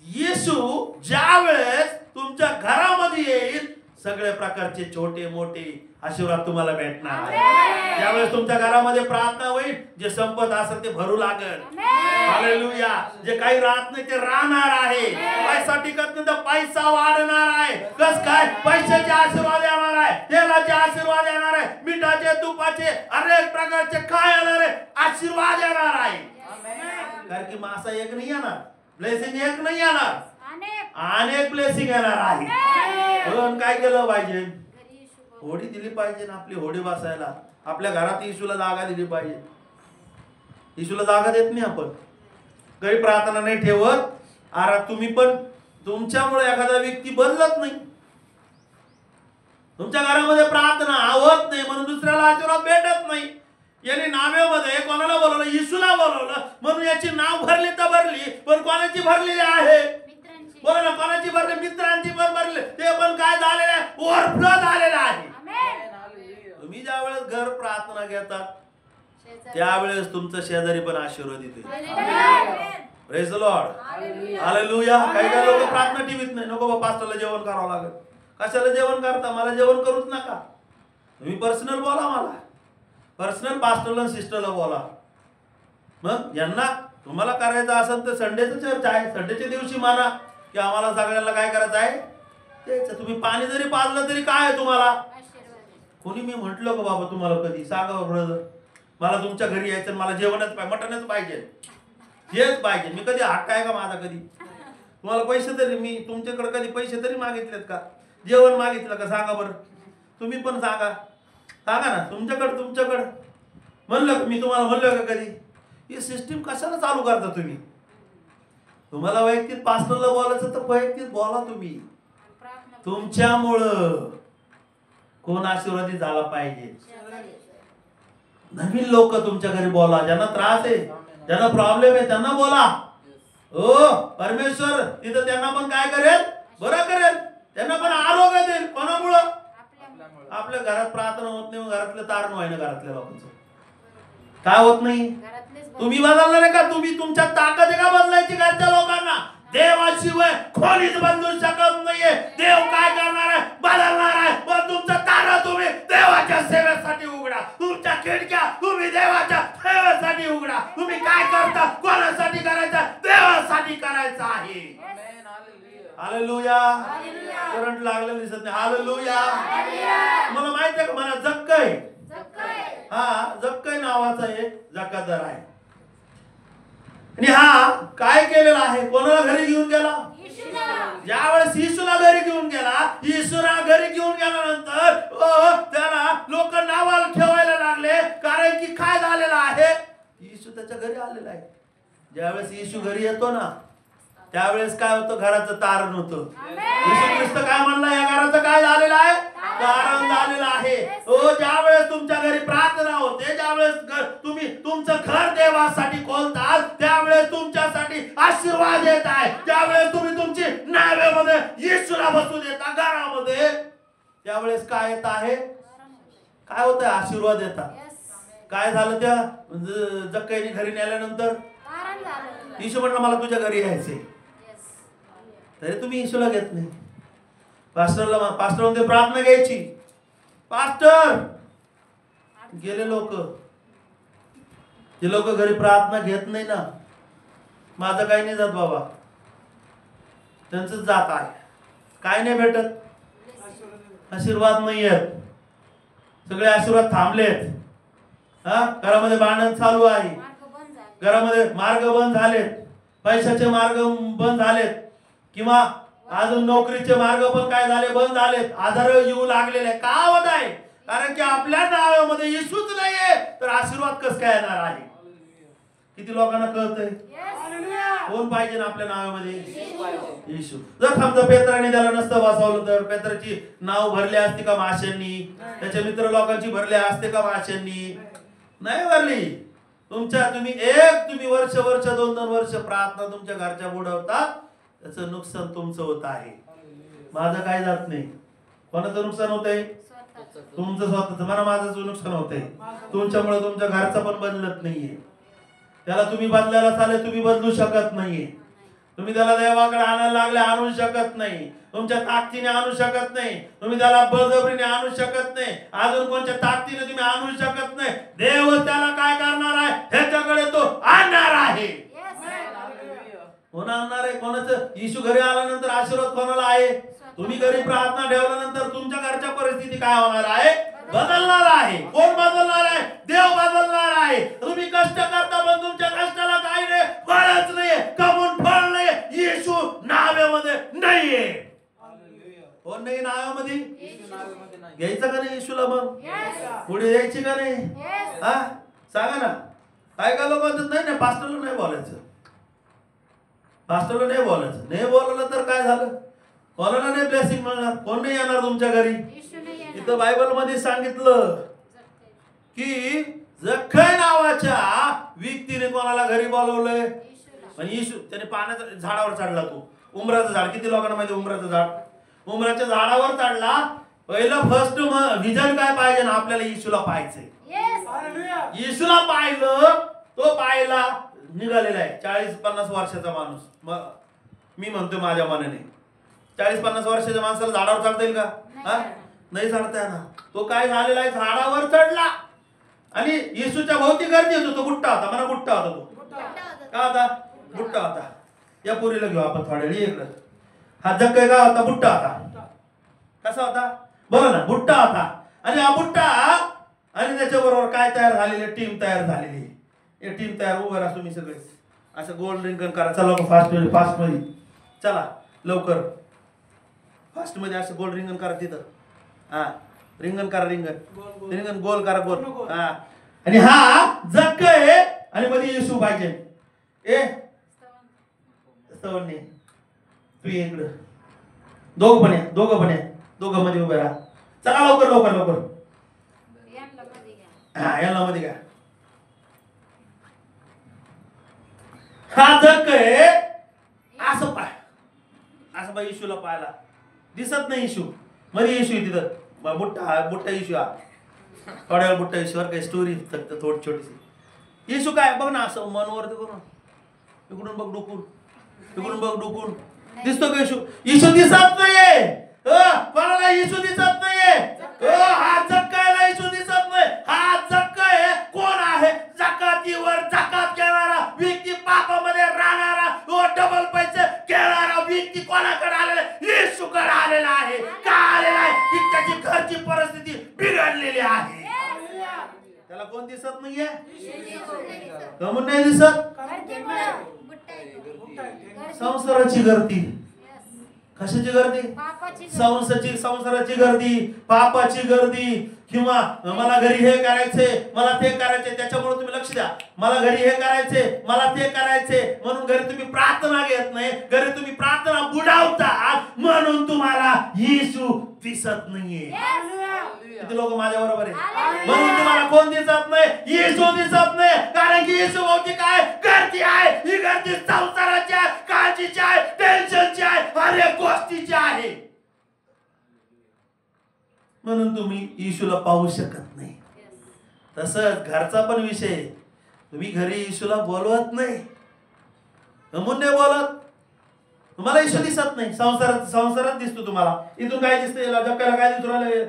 येशू ज्या वेळेस तुमच्या घरामध्ये येईल सगळ्या प्रकारचे छोटे मोठे आशीर्वाद तुम्हाला भेटणार आहे. ज्यावेळेस तुमच्या घरामध्ये प्रार्थना होईल, जे संपत असेल ते भरू लागेल. हालेलुया. जे काही राहत नाही ते राहणार आहे. पैसा टिकत नाही तर पैसा वाढणार आहे. कस काय? पैशाचे आशीर्वाद येणार आहे, तेलाचे आशीर्वाद येणार आहे, मिठाचे तुपाचे अनेक प्रकारचे काय येणार आहे? आशीर्वाद येणार आहे. कारण की मासा एक नाही येणार, ब्लेसिंग एक नाही येणार, अनेक ब्लेसिंग येणार आहे. म्हणून काय केलं पाहिजे? होडी दिली पाहिजे ना, आपली होडी बसायला. आपल्या घरात येशूला जागा दिली पाहिजे. येशूला जागा देत नाही आपण, घरी प्रार्थना नाही ठेवत. अरे तुम्ही पण, तुमच्यामुळे एखादा व्यक्ती बदलत नाही, तुमच्या घरामध्ये प्रार्थना आवत नाही म्हणून दुसऱ्याला आशीर्वाद भेटत नाही. याने नावेमध्ये कोणाला बोलवलं? येशूला बोलवलं म्हणून याची नाव भरली तर भरली, पण कोणाची भरलेली आहे? बोला ना, कोणाची भरली? मित्रांची पण भरली. ते पण काय झालेलं आहे? ओव्हरफ्लो झालेला आहे. तुम्ही ज्या वेळेस घर प्रार्थना घेतात त्यावेळेस तुमचं शेजारी पण आशीर्वाद येते. Praise the Lord, hallelujah. काही काही लोक प्रार्थना टीव्हीत नाही, नको बा पास्टरला जेवण करावं लागेल. कशाला जेवण करता? मला जेवण करूच नका. तुम्ही पर्सनल बोला, मला पर्सनल पास्टरला सिस्टरला बोला. मग यांना तुम्हाला करायचं असेल तर संडेचं चर्च आहे, संडेच्या दिवशी माना की आम्हाला सगळ्यांना काय करायचं आहे तेच. तुम्ही पाणी जरी पाजलं तरी काय आहे तुम्हाला? कोणी मी म्हटलं का बाबा तुम्हाला कधी? सांगा ब्रदर, मला तुमच्या घरी यायचं, मला जेवणच पाहिजे, मटणच पाहिजे, हेच पाहिजे. मी कधी हक्क आहे का माझा? कधी तुम्हाला पैसे तरी, मी तुमच्याकडे कधी पैसे तरी मागितलेत का? जेवण मागितलं का? सांगा बरं. तुम्ही पण सांगा, सांगा ना. तुमच्याकडं म्हणलं मी तुम्हाला म्हणलं का कधी? ही सिस्टीम कशाला चालू करता तुम्ही? तुम्हाला वैयक्तिक पास्टरला बोलायचं तर वैयक्तिक बोला तुम्ही. तुमच्यामुळं कोण आशीर्वादित झाला पाहिजे? नवीन लोक तुमच्या घरी बोला. ज्यांना त्रास आहे, ज्यांना प्रॉब्लेम आहे त्यांना बोला. हो, परमेश्वर तिथं त्यांना पण काय करेल? बरं करेल. त्यांना पण आरोग्य देईल. कोणामुळं? आपल्या घरात प्रार्थना होत नाही, घरातलं तारण व्हाय ना. घरातल्या लोकांचं काय होत नाही? तुम्ही बदलणार आहे का? तुम्ही तुमच्या ताकद आहे का बदलायची घरच्या लोकांना? देवाशिवाय कोणीच बदलू शकत नाहीये. देव काय करणार आहे? बदलणार आहे. पण तुमचं तारा तुम्ही देवाच्या सेवेसाठी उघडा. तुमच्या खिडक्या तुम्ही देवाच्या सेवेसाठी उघडा. तुम्ही काय करता? कोणासाठी करायचं? देवासाठी करायचं आहे. हालेलुया. करंट लागलं दिसत नाही. हालेलुया. मला माहिती आहे का? मला जक्कई, हा जक्कई नावाचा एक जकादार आहे. आणि हा काय केलेला आहे? कोणाला घरी घेऊन गेला? ज्यावेळेस येशूला घरी घेऊन गेला, येशूला घरी घेऊन गेल्यानंतर त्याला लोक नावाला ठेवायला लागले. कारण की काय झालेलं आहे? येशू त्याच्या घरी आलेला आहे. ज्यावेळेस येशू घरी येतो ना त्यावेळेस काय होतं? घराचं तारण होतं. येशू ख्रिस्त काय म्हणला? या घराचं काय झालेलं आहे? तारण झालेलं आहे. ज्यावेळेस तुमच्या घरी प्रार्थना होते, ज्यावेळेस तुम्ही तुमचं घर देवासाठी खोलतात, त्यावेळेस तुमच्यासाठी आशीर्वाद येत आहे. ज्यावेळेस तुम्ही तुमची नावेमध्ये येशूला बसू देता घरामध्ये, त्यावेळेस काय येत आहे? काय होत आहे? आशीर्वाद येतात. काय झालं त्या जक्कईने घरी नेल्यानंतर? येशू म्हटलं मला तुझ्या घरी यायचंय. तरी तुम्ही येशूला घेत नाही. पास्टर मध्ये प्रार्थना घ्यायची. पास्टर गेले लोक, ते लोक घरी प्रार्थना घेत नाही ना. माझं काही नाही जात बाबा, त्यांच जात आहे. काय नाही भेटत? आशीर्वाद नाही आहेत. सगळे आशीर्वाद थांबलेत. घरामध्ये भांडण चालू आहे, घरामध्ये मार्ग बंद झालेत, पैशाचे मार्ग बंद झालेत, किंवा अजून नोकरीचे मार्ग पण काय झाले? बंद झालेत. आधार येऊ लागलेले. का होत आहे? कारण की आपल्या नावामध्ये येशूच नाहीये तर आशीर्वाद कसं काय येणार आहे? किती लोकांना कळतंय? कोण पाहिजे ना आपल्या नावामध्ये? येशू. जर समजा पेत्राने त्याला नसतं बसवलं तर पेत्राची नाव भरली असते का माशांनी? त्याच्या मित्र लोकांची भरली असते का माशांनी? नाही भरली. तुम्ही वर्ष 2-2 वर्ष प्रार्थना तुमच्या घरच्या बुडवतात, त्याचं नुकसान तुमचं होत आहे. माझं काय जात नाही. कोणाचं नुकसान होत आहे? तुमचं स्वतःच. मला माझं नुकसान होत आहे. तुमच्यामुळे तुमच्या घरचं पण बदलत नाहीये. त्याला तुम्ही बदलायला चालले, तुम्ही बदलू शकत नाहीये. तुम्ही त्याला देवाकडे आणायला लागले, आणू शकत नाही. तुमच्या ताकदीने आणू शकत नाही. तुम्ही त्याला बळजबरीने आणू शकत नाही. अजून कोणत्या ताकदीने तुम्ही आणू शकत नाही. देव त्याला काय करणार आहे? ह्याच्याकडे तो आणणार आहे. कोण आणणार आहे? कोणाचं? येशू घरी आल्यानंतर आशीर्वाद कोणाला आहे? तुम्ही घरी प्रार्थना ठेवल्यानंतर तुमच्या घरच्या परिस्थिती काय होणार आहे? बदलणार आहे. कोण बदलणार आहे? देव बदलणार आहे. तुम्ही कष्ट करता पण तुमच्या कष्टाला काही नाही, फळच नाहीये, कमून फळ नाहीये, येशू नावामध्ये नाहीये. कोण नाही नावामध्ये? येशू नावामध्ये नाही. घ्यायचं का नाही येशूला? मग Yes. पुढे यायची का नाही? Yes. हा सांगा ना. काय काय लोक म्हणतात नाही नाही पास्टरला नाही बोलायचं, पास्टरला नाही बोलायचं. नाही बोलवलं तर काय झालं? कोणाला नाही ब्लेसिंग मिळणार? कोण नाही येणार तुमच्या घरी? येशू नाही येणार. इथं बायबल मध्ये सांगितलं की जक्कई नावाच्या व्यक्तीने कोणाला घरी बोलवलंय? येशूला. पण येशू त्याने पाण्याच्या झाडावर चढला. तो उमराचं झाड, किती लोकांना माहिती उमराचं झाड? उमराच्या झाडावर चढला. पहिलं फर्स्ट विजन काय पाहिजे ना आपल्याला? येशूला पाहायचंय. Yes. येशूला पाहिलं, तो पाहायला निघालेला आहे. 40-50 वर्षाचा माणूस. मी म्हणतो माझ्या मनाने 40-50 वर्षाच्या माणसाला झाडावर चढता येईल का? हा नाही चढता येणार. तो काय झालेला आहे? झाडावर चढला आणि येशूच्या भोवती गर्दी होतो. तो बुट्टा होता. मला बुट्टा होता. तो का होता? बुट्टा होता. या पोरीला घेऊ आपण थोड्या वेळ इकडं. हा जक्कई का होता? बुट्टा होता. कसा होता? बघा ना, बुट्टा होता. आणि हा बुट्टा आणि त्याच्याबरोबर काय तयार झालेली? टीम तयार झालेली. हे टीम तयार उभं राहा तुम्ही सगळे. असं गोल रिंगण करा. चला फास्ट मध्ये चला लवकर. फास्ट मध्ये असं गोल रिंगण करा तिथं. हा रिंगण करा. रिंगण गोल करा. गोल. हा आणि हा जक्कई आणि मध्ये येशू पाहिजे. ए स्तवन्नी तू ये इकडं. दोघं पण या. दोघं मध्ये उभे राहा. चला लवकर. यांना मध्ये घ्या. हा याला मध्ये घ्या. हा जक्कई असं पाय. असं बाई येशूला पाहायला दिसत नाही. येशू मध्ये येशू तिथं. बुट्टा येशू. हा थोड्या वेळ बुट्टा येशूवर काही स्टोरी फक्त थोडी छोटीशी. येशू काय बघ ना असं मनवरती करून. इकडून बघ डुकून. दिसतो का येशू? येशू दिसत नाहीये. कोणाला येशू दिसत नाहीये. हा जक्कईला येशू दिसत नाही. हा जक्कई कोण आहे? जकातीवर जकात घेणारा व्यक्ती, पापामध्ये राहणारा, डबल पैसे घेणारा व्यक्ती कोणाकडे आलेला? येशूकडे आलेला आहे. का आलेला आहे? की त्याची घरची परिस्थिती बिघडलेली आहे. त्याला कोण दिसत नाहीये? कमून नाही दिसत? गर्दीमुळं बुट्टा येतो. संसाराची गर्दी. कशाची गर्दी? पापाची संसाराची गर्दी, पापाची गर्दी. किंवा मला घरी हे करायचे, मला ते करायचे. त्याच्यामुळे तुम्ही लक्ष द्या. मला घरी हे करायचे, मला ते करायचे म्हणून घरी तुम्ही प्रार्थना घेत नाही. घरी तुम्ही प्रार्थना बुडावता म्हणून तुम्हाला येशू दिसत नाहीये. किती लोक माझ्या बरोबर आहे? म्हणून तुम्हाला कोण दिसत नाही? येशू दिसत नाही. कारण की येशू भोवती काय गर्दी आहे? ही गर्दी संसाराची आहे, काळजीची आहे, टेन्शनची आहे, हर एक गोष्टीची आहे. म्हणून तुम्ही येशूला पाहू शकत नाही. तसंच घरचा पण विषय. तुम्ही घरी येशूला बोलवत नाही. म्हणून नाही बोलत. तुम्हाला येशू दिसत नाही. संसारात दिसतो तुम्हाला. इथून काय दिसतंय? जक्कईला काय दिसू राहिले?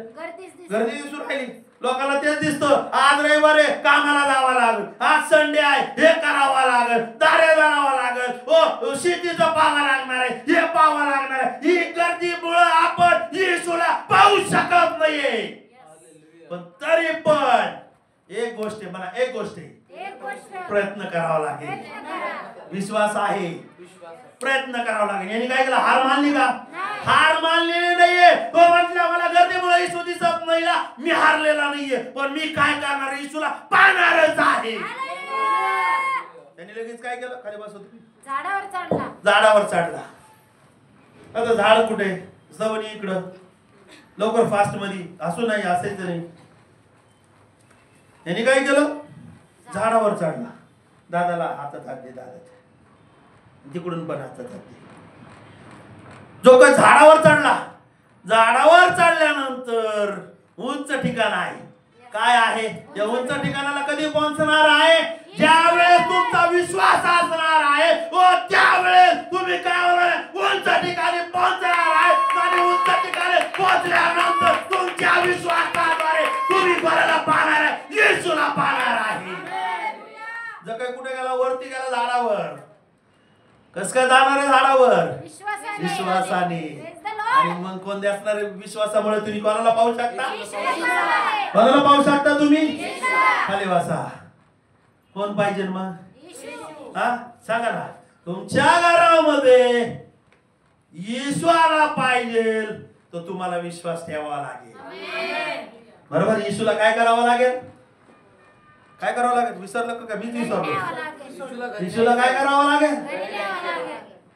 गर्दी दिसून राहिली. लोकांना तेच दिसतं. आज रविवार आहे, कामाला जावं लागल. आज संडे आहे, हे करावं लागल. दारे जावं लागल. शेतीचं पाहावं लागणार आहे, हे पाहावं लागणार आहे. ही गर्दीमुळे आपण येशूला पाहू शकत नाहीये. पण तरी पण एक गोष्ट प्रयत्न करावा लागेल. विश्वास आहे. प्रयत्न करावा लागेल. यांनी काय केलं? हार मानली का? हार मानलेली नाहीये. तो म्हटला मला गर्दीमुळे येशू दिसत नाही ना, मी हारलेला नाहीये, पण मी काय करणार? येशूला पाहणारच आहे. त्यांनी लगेच काय केलं? खाली बसवत झाडावर चढला. आता झाड कुठे? सवनी इकडं. लवकर फास्ट मध्ये असू नाही, असायचं नाही. यांनी काय केलं? झाडावर चढला. दादाला हातात हात दे. दादाच्या तिकडून पण हातात हात दे. जो काय झाडावर चढला. झाडावर चढल्यानंतर उंच ठिकाण आहे. काय आहे? या उंच ठिकाणाला कधी पोहोचणार आहे? ज्यावेळेस तुमचा विश्वास असणार आहे, त्यावेळेस तुम्ही काय होणार? उंच ठिकाणी पोहोचणार आहे. आणि उंच ठिकाणी पोहोचल्यानंतर तुमच्या विश्वासाद्वारे तुम्ही कोणाला पाहणार आहे? येशूला पाहणार आहे. जक्कई कुठे गेला? वरती गेला झाडावर. कस काय जाणार आहे झाडावर? विश्वासाने. आणि मग कोण असणार? विश्वासामुळे तुम्ही कोणाला पाहू शकता? कोणाला पाहू शकता तुम्ही? खाली बसा. कोण पाहिजे मग? हा सांगा ना. तुमच्या घरामध्ये येशू आला पाहिजे तो तुम्हाला विश्वास ठेवावा लागेल. बरोबर. येशूला काय करावं लागेल? काय करावं लागेल? विसरलं का? मीच विसरलो. येशूला काय करावं लागेल?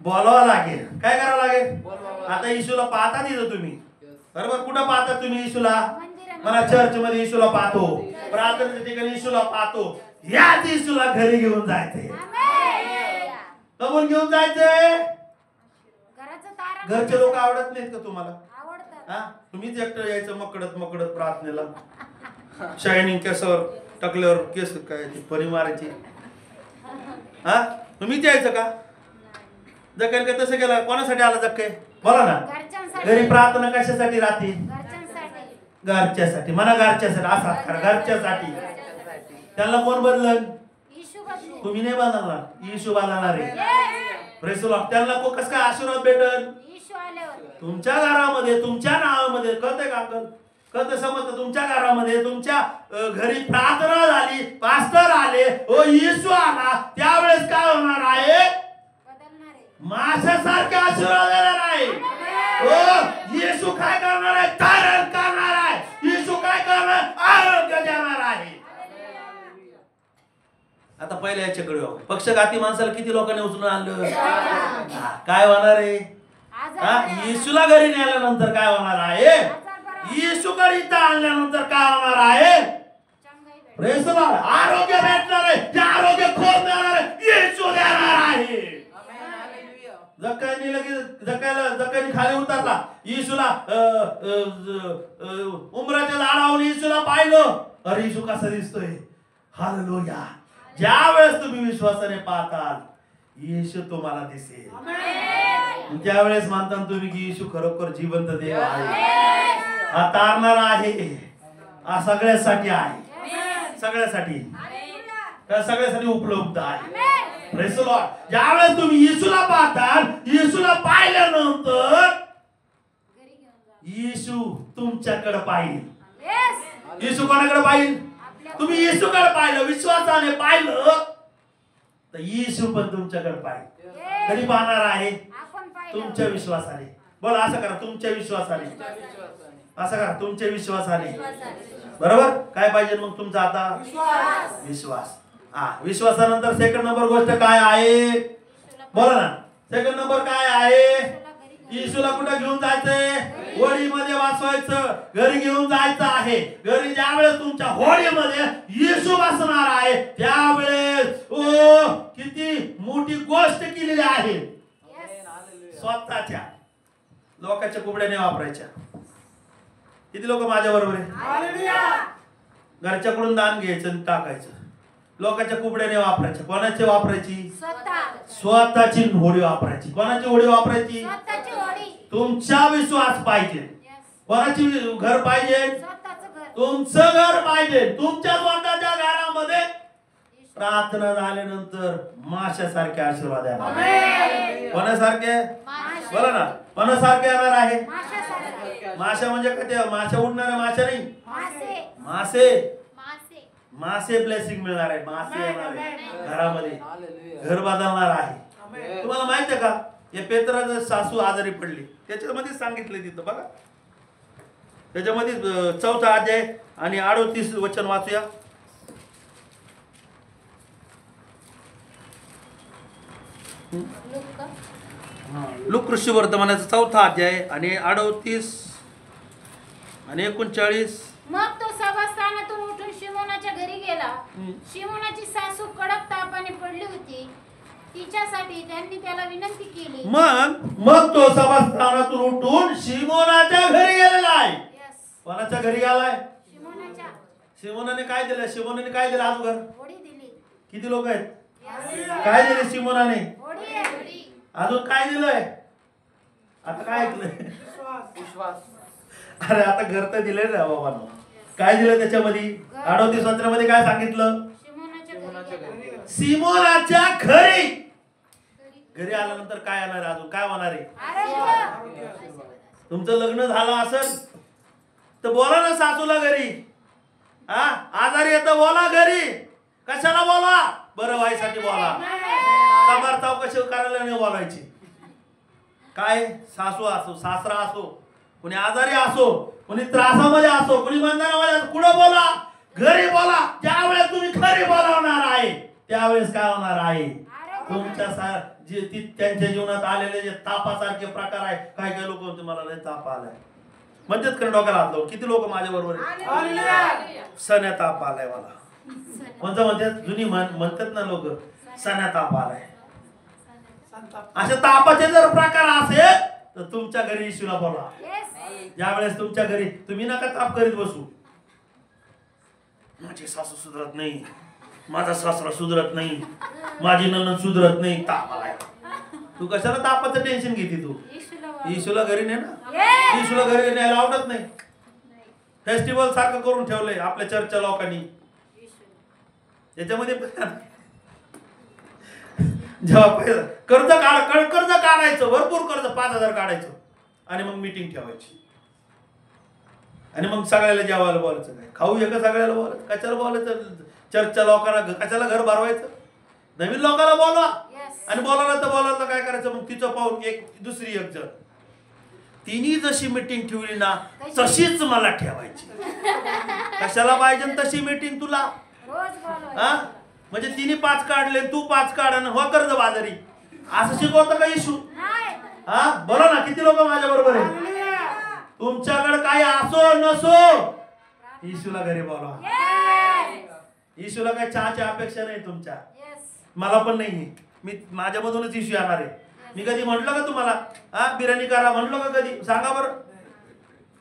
बोलावं लागेल. काय करावं लागेल? आता येशूला पाहता तिथं तुम्ही, बरोबर. कुठं पाहता तुम्ही येशूला? मला चर्च मध्ये येशूला पाहतो, प्रार्थनेच्या ठिकाणी येशूला पाहतो. याच येशूला घरी घेऊन जायचंय. कमून घेऊन जायचंय? घरचे लोक आवडत नाहीत का तुम्हाला? हा, तुम्हीच एकटं यायचं मकडत मकडत प्रार्थनेला, शायनिंग केसावर टाकल्यावर केस काय परी मारायची. हा, तुम्हीच यायचं का? जकेल का तसं केलं? कोणासाठी आला जक्के? बोला ना. घरी प्रार्थना कशासाठी राहते? घरच्यासाठी. म्हणा घरच्यासाठी. असा खरं घरच्यासाठी. त्यांना कोण बदलन? तुम्ही नाही बदलणार, येशू बदलणार आहे. Praise the Lord. त्यांना कसं काय आशीर्वाद भेटल? तुमच्या घरामध्ये, तुमच्या नावामध्ये. कळतंय का अंकल? कळतं, समजतं? तुमच्या घरामध्ये, तुमच्या घरी प्रार्थना झाली, पास्टर आले, ओ येशू आला, त्यावेळेस काय होणार आहे? माशासारखे आशीर्वाद देणार आहे. ओ येशू काय करणार आहे? तारण करणार आहे. येशू काय करणार? आरोग्य देणार आहे. आता पहिले याच्याकडे पक्षघाती माणसाला किती लोकांनी उचलून आणलं? काय होणार आहे? येशूला घरी नेल्यानंतर काय होणार आहे? येशूकडे इथं आणल्यानंतर काय होणार आहे? Praise the Lord. आरोग्य भेटणार आहे. ते आरोग्य खोल देणार आहे. येशू देणार आहे. जक्कानी खाली उतरला. येशूला उंबराच्या झाडावरून येशूला पाहिलं. अरे येशू कसा दिसतोय. हालेलुया. ज्या वेळेस तुम्ही विश्वासाने पाहताल, येशू तुम्हाला दिसेल. त्यावेळेस मानता तुम्ही की येशू खरोखर जिवंत देव आहे, हा तारणारा आहे, हा सगळ्यासाठी आहे, सगळ्यासाठी, त्या सगळ्यासाठी उपलब्ध आहे. Praise the Lord. ज्यावेळेस तुम्ही येशूला पाहताल, येशूला पाहिल्यानंतर येशू तुमच्याकडे पाहिल. येशू कोणाकडे पाहिल? तुम्ही येशूकडे पाहिलं, विश्वासाने पाहिलं, तर येशू पण तुमच्याकडे पाहिल. कधी पाहणार आहे? तुमच्या विश्वासाने. बोला असं करा, तुमच्या विश्वासाने. असं करा, तुमच्या विश्वासाने. बरोबर. काय पाहिजे मग तुमचा आता? विश्वास. हा, विश्वासानंतर सेकंड नंबर गोष्ट काय आहे? बोला ना. सेकंड नंबर काय आहे? येशूला कुठं घेऊन जायचंय? होळीमध्ये वाचवायचं, घरी घेऊन जायचं आहे. घरी ज्यावेळेस तुमच्या होळीमध्ये येशू बसणार आहे, त्यावेळेस ओ किती मोठी गोष्ट केलेली आहे. स्वतःच्या लोकांच्या कुबड्याने वापरायच्या. किती लोक माझ्या बरोबर आहे? घरच्याकडून दान घ्यायचं आणि टाकायचं. लोकांच्या कुबड्याने वापरायच्या. कोणाची वापरायची? स्वतःची होळी वापरायची. कोणाची होळी वापरायची? तुमचा विश्वास पाहिजे. कोणाची घर पाहिजे? तुमचं घर पाहिजे. तुमच्या स्वतःच्या घरामध्ये प्रार्थना झाल्यानंतर माशासारखे आशीर्वाद येणार. कोणासारखे? बोला ना. कोणासारखे येणार आहे? माशा म्हणजे काय? ते माशा उडणाऱ्या माशा नाही, मासे. मासे ब्लेसिंग मिळणार आहे. मासे येणार आहे घरामध्ये. घर बदलणार आहे. तुम्हाला माहित आहे का? या पेत्राचं सासू आजारी पडली. त्याच्यामध्ये सांगितले तिथं बघा. त्याच्यामध्ये 4था अध्याय आणि 38 वचन वाचूया. लूक ऋषी वर्तमानाचा 4था अध्याय आणि 38 आणि 39. मग तो सभास्थानातून उठून शिमोनाच्या घरी गेला. शिमोनाची सासू कडक तापाने पडली होती. तिच्यासाठी त्यांनी त्याला विनंती केली. मग तो सभास्थानातून उठून शिमोनाच्या घरी गेलेला आहे. कोणाच्या घरी गेलाय? शिमोनाच्या. शिमोनाने काय दिलं? शिमोनाने काय दिलं? अगोदर होडी दिली. किती लोक आहेत? काय दिले शिमोनाने? होडी. अजून काय दिलंय? आता काय ऐकलंय? विश्वास. अरे आता घर तर दिले ना बाबांनो. काय दिलं त्याच्यामध्ये? 38 वचनामध्ये काय सांगितलं? सिमोनाच्या घरी. घरी आल्यानंतर काय येणार? अजून काय होणार आहे? तुमचं लग्न झालं असेल तर बोला ना सासूला घरी. हा, आजारी येतं बोला घरी. कशाला बोला? बरं व्हायसाठी बोला. समारताव कशी करायला नाही बोलायची. काय सासू असो, सासरा असो, कोणी आजारी असो, कोणी त्रासामध्ये असो, कोणी बंधनामध्ये असो, कुठं बोला, घरी बोला. ज्यावेळेस तुम्ही खरी बोलावणार आहे त्यावेळेस काय होणार आहे, तुमच्या जे त्यांच्या जीवनात आलेले जे तापासारखे प्रकार आहे. काही काही लोक म्हणते मला लय ताप आलाय, म्हणतात कारण डोक्याला हात लावून. किती लोक माझ्या बरोबर सण्या ताप आलाय मला, कोणतं म्हणतात, जुनी म्हणतात ना लोक, सण्या ताप आलाय. अशा तापाचे जर प्रकार असेल तर तुमच्या घरी येशूला बोला. ज्यावेळेस तुमच्या घरी, तुम्ही नका ताप करीत बसू, माझी सासू सुधरत नाही, माझा सासरा सुधरत नाही, माझी नणंद सुधरत नाही, ताप आलाय. तू कशाला तापाचं टेन्शन घेते? तू येशूला घरी ने ना. येशूला घरी न्यायला आवडत नाही. फेस्टिवल सारखं करून ठेवलंय आपल्या चर्चच्या लोकांनी. त्याच्यामध्ये जेव्हा पैसा कर्ज काढायचं, भरपूर कर्ज, 5,000 काढायचं आणि मग मीटिंग ठेवायची आणि मग सगळ्याला जेवायला बोलायचं. काय खाऊ एका सगळ्याला बोलायचं, कशाला बोलायचं? चर्चच्या लोकांना कशाला घर भरवायचं? नवीन लोकांना बोलवा. आणि बोलायला काय करायचं मग? तिचं पाहून दुसरी एक जण, तिने जशी मीटिंग ठेवली ना तशीच मला ठेवायची. कशाला पाहिजे तशी मीटिंग तुला? हा, म्हणजे तिने 5 काढले, तू 5 काढ आणि हो कर्ज बाजारी, असं शिकवतं का येशू? हा, बोला ना, किती लोक माझ्या बरोबर आहे? तुमच्याकडे काही असो नसो, येशूला घरी बोलवा. येशूला काही चहाची अपेक्षा नाही तुमच्या, मला पण नाही. मी माझ्यामधूनच येशू येणार आहे. मी कधी म्हटलं का तुम्हाला बिर्याणी करा? म्हणलो का कधी? सांगा बरं.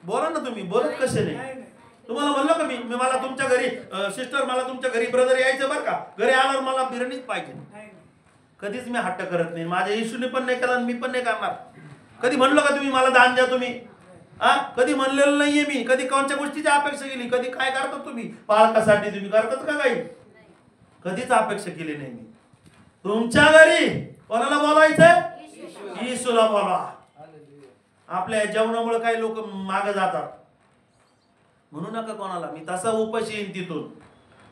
बोला ना तुम्ही, बोलत कसे नाही? तुम्हाला म्हणलो का मी मला तुमच्या घरी सिस्टर, मला तुमच्या घरी ब्रदर यायचं बरं का, घरी आल्यावर मला बिर्याणीच पाहिजे. कधीच मी हट्ट करत नाही. माझ्या येशूने पण नाही केला आणि मी पण नाही करणार. कधी म्हणलो का तुम्ही मला दान द्या तुम्ही? कधी म्हणलेलं नाहीये मी. कधी कोणत्या गोष्टीची अपेक्षा केली? कधी काय करतात तुम्ही पालकासाठी? तुम्ही करतात का काही? कधीच अपेक्षा केली नाही मी. तुमच्या घरी कोणाला बोलायचं? येशूला बोला. आपल्या जेवणामुळे काही लोक मागे जातात, म्हणू नका कोणाला. मी तसा उपाशी येईन तिथून.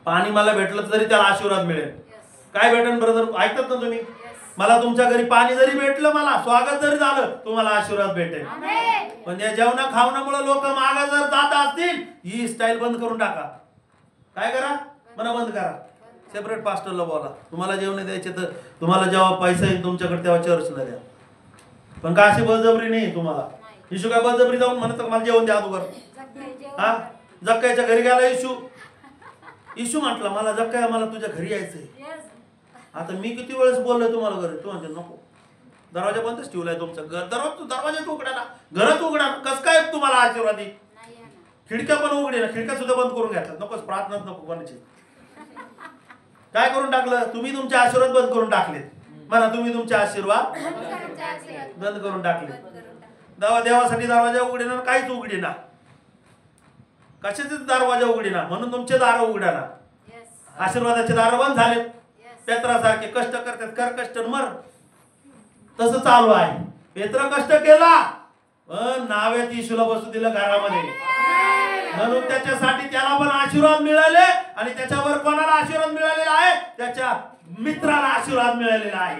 पाणी मला भेटलं तरी त्याला आशीर्वाद मिळेल. काय भेटेल ब्रदर? ऐकतात ना तुम्ही? मला तुमच्या घरी पाणी जरी भेटलं, मला स्वागत जरी झालं, तुम्हाला आशीर्वाद भेटेल. पण या जेवणा खावण्यामुळे लोक मागे जर जात असतील, ही स्टाईल बंद करून टाका. काय करा? मला बंद करा. सेपरेट पास्टरला बोला. तुम्हाला जेवण द्यायचे तर तुम्हाला जेव्हा पैसा येईल तुमच्याकडे तेव्हा चर्चला द्या. पण काय अशी बळजबरी नाही तुम्हाला. येशू काय बळजबरी जाऊन म्हणत मला जेवण द्या अगोदर? हा, जक्कायच्या घरी गेला येशू. येशू म्हटला मला जक्काय, मला तुझ्या घरी यायचंय. आता मी किती वेळेस बोललोय तुम्हाला घरी? तू म्हणते नको, दरवाजा बंदच ठेवलाय तुमचा. दरवाजा उघडा ना, घरात उघडा. कस काय तुम्हाला आशीर्वाद येईल? खिडक्या पण उघडे ना, खिडक्या सुद्धा बंद करून घ्यायला नकोच. प्रार्थनाच नको कोणाची. काय करून टाकलं तुम्ही? तुमचे आशीर्वाद बंद करून टाकलेत. म्हणा तुम्ही तुमचे आशीर्वाद बंद करून टाकले. देवासाठी दरवाजा उघडेना, काहीच उघडेना, कशाचे दरवाजा उघडेना, म्हणून तुमचे दार उघडाना. आशीर्वादाचे दार बंद झाले. पेत्रासारखे कष्ट करतात, कर कष्ट मर, तसं चालू आहे. पेत्र कष्ट केला पण नावेत येशूला बसू दिलं घरामध्ये, म्हणून त्याच्यासाठी त्याला पण आशीर्वाद मिळाले. आणि त्याच्यावर कोणाला आशीर्वाद मिळालेला आहे? त्याच्या मित्राला आशीर्वाद मिळालेला आहे.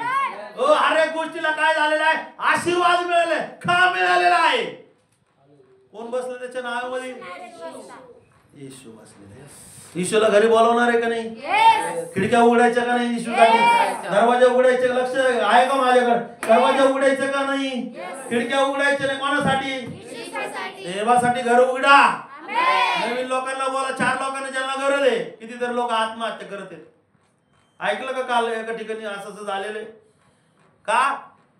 हर एक गोष्टीला काय झालेलं आहे? आशीर्वाद मिळाले, खा मिळालेला आहे. कोण बसलं त्याच्या नावामध्ये? येशू बसलेला. येशूला घरी बोलवणार आहे का नाही? खिडक्या उघडायच्या का नाही येशूसाठी? दरवाजा उघडायचे? लक्ष आहे का माझ्याकडे? दरवाजा उघडायचं का नाही? खिडक्या उघडायच्या नाही. कोणासाठी? देवासाठी घर उघडा. नवीन लोकांना बोला. 4 लोकांना ज्यांना गरज आहे. कितीतरी लोक आत्महत्या करत आहेत. ऐकलं का काल एका ठिकाणी असं झालेलं आहे का?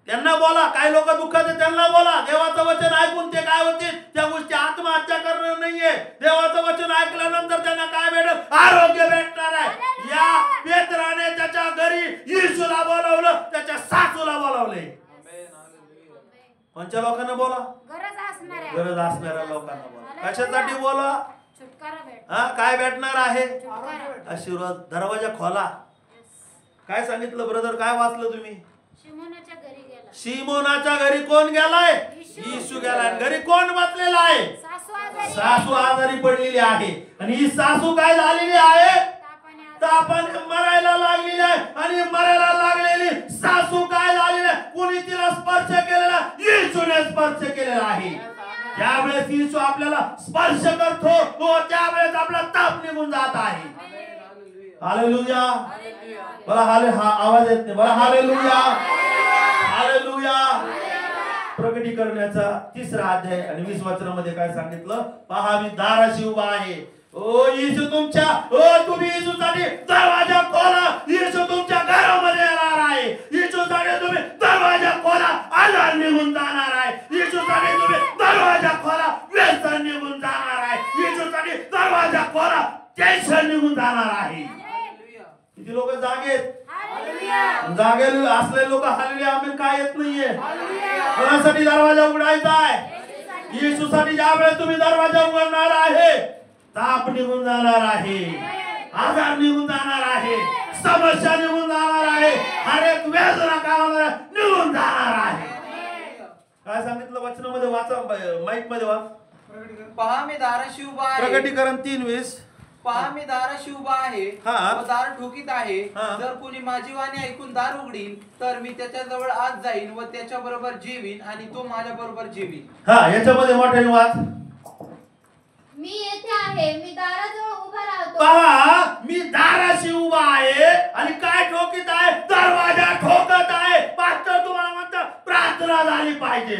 त्यांना बोला. काही लोक दुःखात आहेत त्यांना बोला. देवाचं वचन ऐकून ते काय होते त्या गोष्टी आत्महत्या करणं नाहीये. देवाचं वचन ऐकल्यानंतर त्यांना काय भेटेल? आरोग्य भेटणार आहे. या पेत्राने त्याच्या घरी येशूला बोलावलं, त्याच्या सासूला बोलावले. कोणत्या लोकांना बोला? गरज असणाऱ्या लोकांना बोला. कशासाठी बोला? काय भेटणार आहे? आशीर्वाद. दरवाजा खोला. काय सांगितलं ब्रदर? काय वाचलं तुम्ही? शिमोनाच्या घरी कोण गेलाय? येशू गेलाय. घरी कोण बसलेला आहे? सासू आजारी पडलेली आहे. आणि ही सासू काय झालेली आहे? तापाने मरायला लागलेली आहे. आणि मरायला लागलेली सासू काय झालेली आहे? कोणी तिला स्पर्श केलेला? येशूने स्पर्श केलेला आहे. त्यावेळेस येशू आपल्याला स्पर्श करतो व त्यावेळेस आपला ताप निघून जात आहे. हालेलुया. मला हा आवाज येत नाही. मला हालेलुया. हालेलुया. प्रकटीकरणाचा 3रा अध्याय आणि 20 वचनामध्ये काय सांगितलं? पहा मी दाराशी उभा आहे. ओ येशू तुम्ही येशूसाठी दरवाजा खोला. येशू तुमच्या घरामध्ये येणार आहे. येशूसाठी तुम्ही दरवाजा खोला, आजार निघून जाणार आहे. येशूसाठी तुम्ही दरवाजा खोला, व्यसन निघून जाणार आहे. येशूसाठी दरवाजा खोला, टेन्शन निघून जाणार आहे. किती लोक जागेत? जागेल असलेले लोक हालेलुया आमेन काय येत नाहीये. कोणासाठी दरवाजा उघडायचा आहे? येशूसाठी ज्यावेळेस तुम्ही दरवाजा उघडणार आहे, ताप निघून जाणार आहे, आजार निघून जाणार आहे, समस्या निघून जाणार आहे, हर एक वेदना काय होणार आहे? निघून जाणार आहे. काय सांगितलं वचनामध्ये? वाचा, माईक मध्ये वाच. पहा मी दाराशी उभा आहे. प्रकटीकरण 3:20. पहा मी दाराशी उभा आहे हा. व दार ठोकीत आहे. हा. जर कोणी माझी वाणी ऐकून दार उघडील तर मी त्याच्या जवळ आत जाईन व त्याच्या बरोबर जेवीन आणि तो माझ्या बरोबर जेवीन. हा, याच्यामध्ये मोठ्याने वाच. मी येथे आहे, मी दाराजवळ उभा राहतो. पहा मी दाराशी उभा आहे आणि काय ठोकीत आहे? दरवाजा ठोकत आहे. पास्टर तुम्हाला म्हणतात प्रार्थना झाली पाहिजे.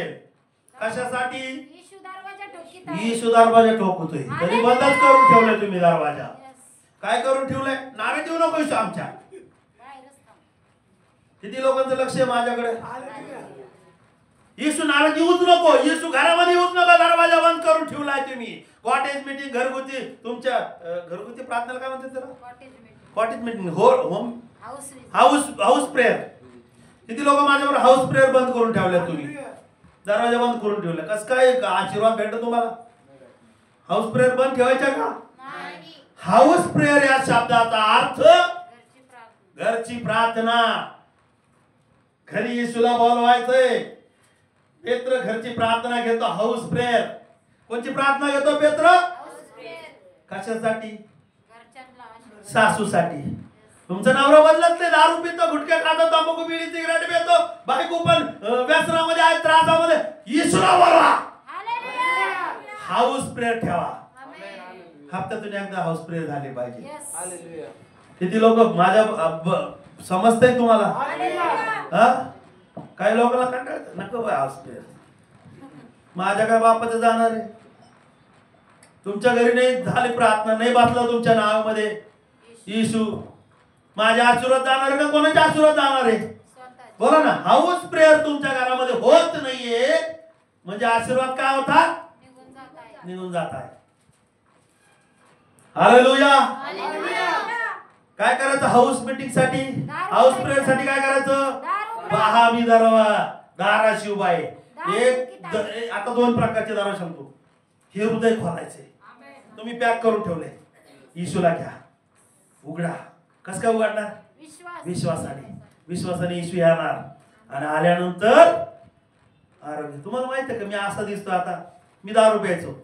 कशासाठी? येशू दरवाजा ठोकीत आहे. येशू दरवाजा ठोकतोय. तरी बंदच करून ठेवले तुम्ही दरवाजा. Yes. काय करून ठेवलंय? नावे देऊ नको येशू आमच्या. बाहेरच थांब. किती लोकांचं लक्ष आहे माझ्याकडे? येशू नावे देऊच नको. येशू घरामध्ये येऊच नका. दरवाजा बंद करून ठेवलाय तुम्ही. कॉटेज मीटिंग, घरगुती, तुमच्या घरगुती प्रार्थनेला काय म्हणतात त्याला? Cottage meeting. Cottage meeting, home house house prayer. किती लोक माझ्यावर हाऊस प्रेयर बंद करून ठेवल्या तुम्ही? दरवाजा बंद करून ठेवला. कसं काय आशीर्वाद भेटतो तुम्हाला? हाऊस प्रेयर बंद ठेवायचा का? नाही. हाऊस प्रेयर या शब्दाचा अर्थ घरची प्रार्थना. घरची प्रार्थना. घरी येशूला बोलवायचंय. पेत्र घरची प्रार्थना घेतो, हाऊस प्रेयर. कोणची प्रार्थना घेतो पेत्र? House prayer. कशासाठी? घरच्यांना आशीर्वाद. सासूसाठी. तुमचं नवरा बदलत नाही. दारू पितो, गुटखे खातो, तंबाखू, बिडी, सिगरेट पितो, बायको पण व्यसनामध्ये आहे, त्रासामध्ये. येशूला बोलवा. हालेलुया. हाऊस प्रेयर ठेवा. आमेन. हप्त्यातून एकदा हाऊस प्रेयर झाली पाहिजे. Yes. हालेलुया. किती लोक माझ्या समजतंय तुम्हाला? हा, काही लोकांना कंटाळत नको बाय हाऊस प्रेयर. माझ्या काय बापाचं जाणार आहे? तुमच्या घरी नाही झाली प्रार्थना, नाही बसला तुमच्या नावामध्ये येशू, माझ्या आशीर्वाद जाणार का कोणाच्या आशीर्वाद जाणार आहे? स्वतःची. बोला ना. हाऊस प्रेयर तुमच्या घरामध्ये होत नाहीये म्हणजे आशीर्वाद काय होता? निघून जात आहे. निघून जात आहे. हालेलुया. हालेलुया. काय करायचं हाऊस मीटिंग साठी? हाऊस प्रेयर साठी काय करायचं? दार उघडा. पहा मी दाराशी उभा आहे. आता 2 प्रकारचे दार सांगतो. हे हृदय खोलायचे. तुम्ही पॅक करून ठेवले. येशूला घ्या, उघडा. कसं काय उघडणार? विश्वास. विश्वासाने. विश्वासाने येशू येणार आणि आल्यानंतर आरोग्य. तुम्हाला माहित आहे का मी असा दिसतो आता? मी दारू प्यायचो.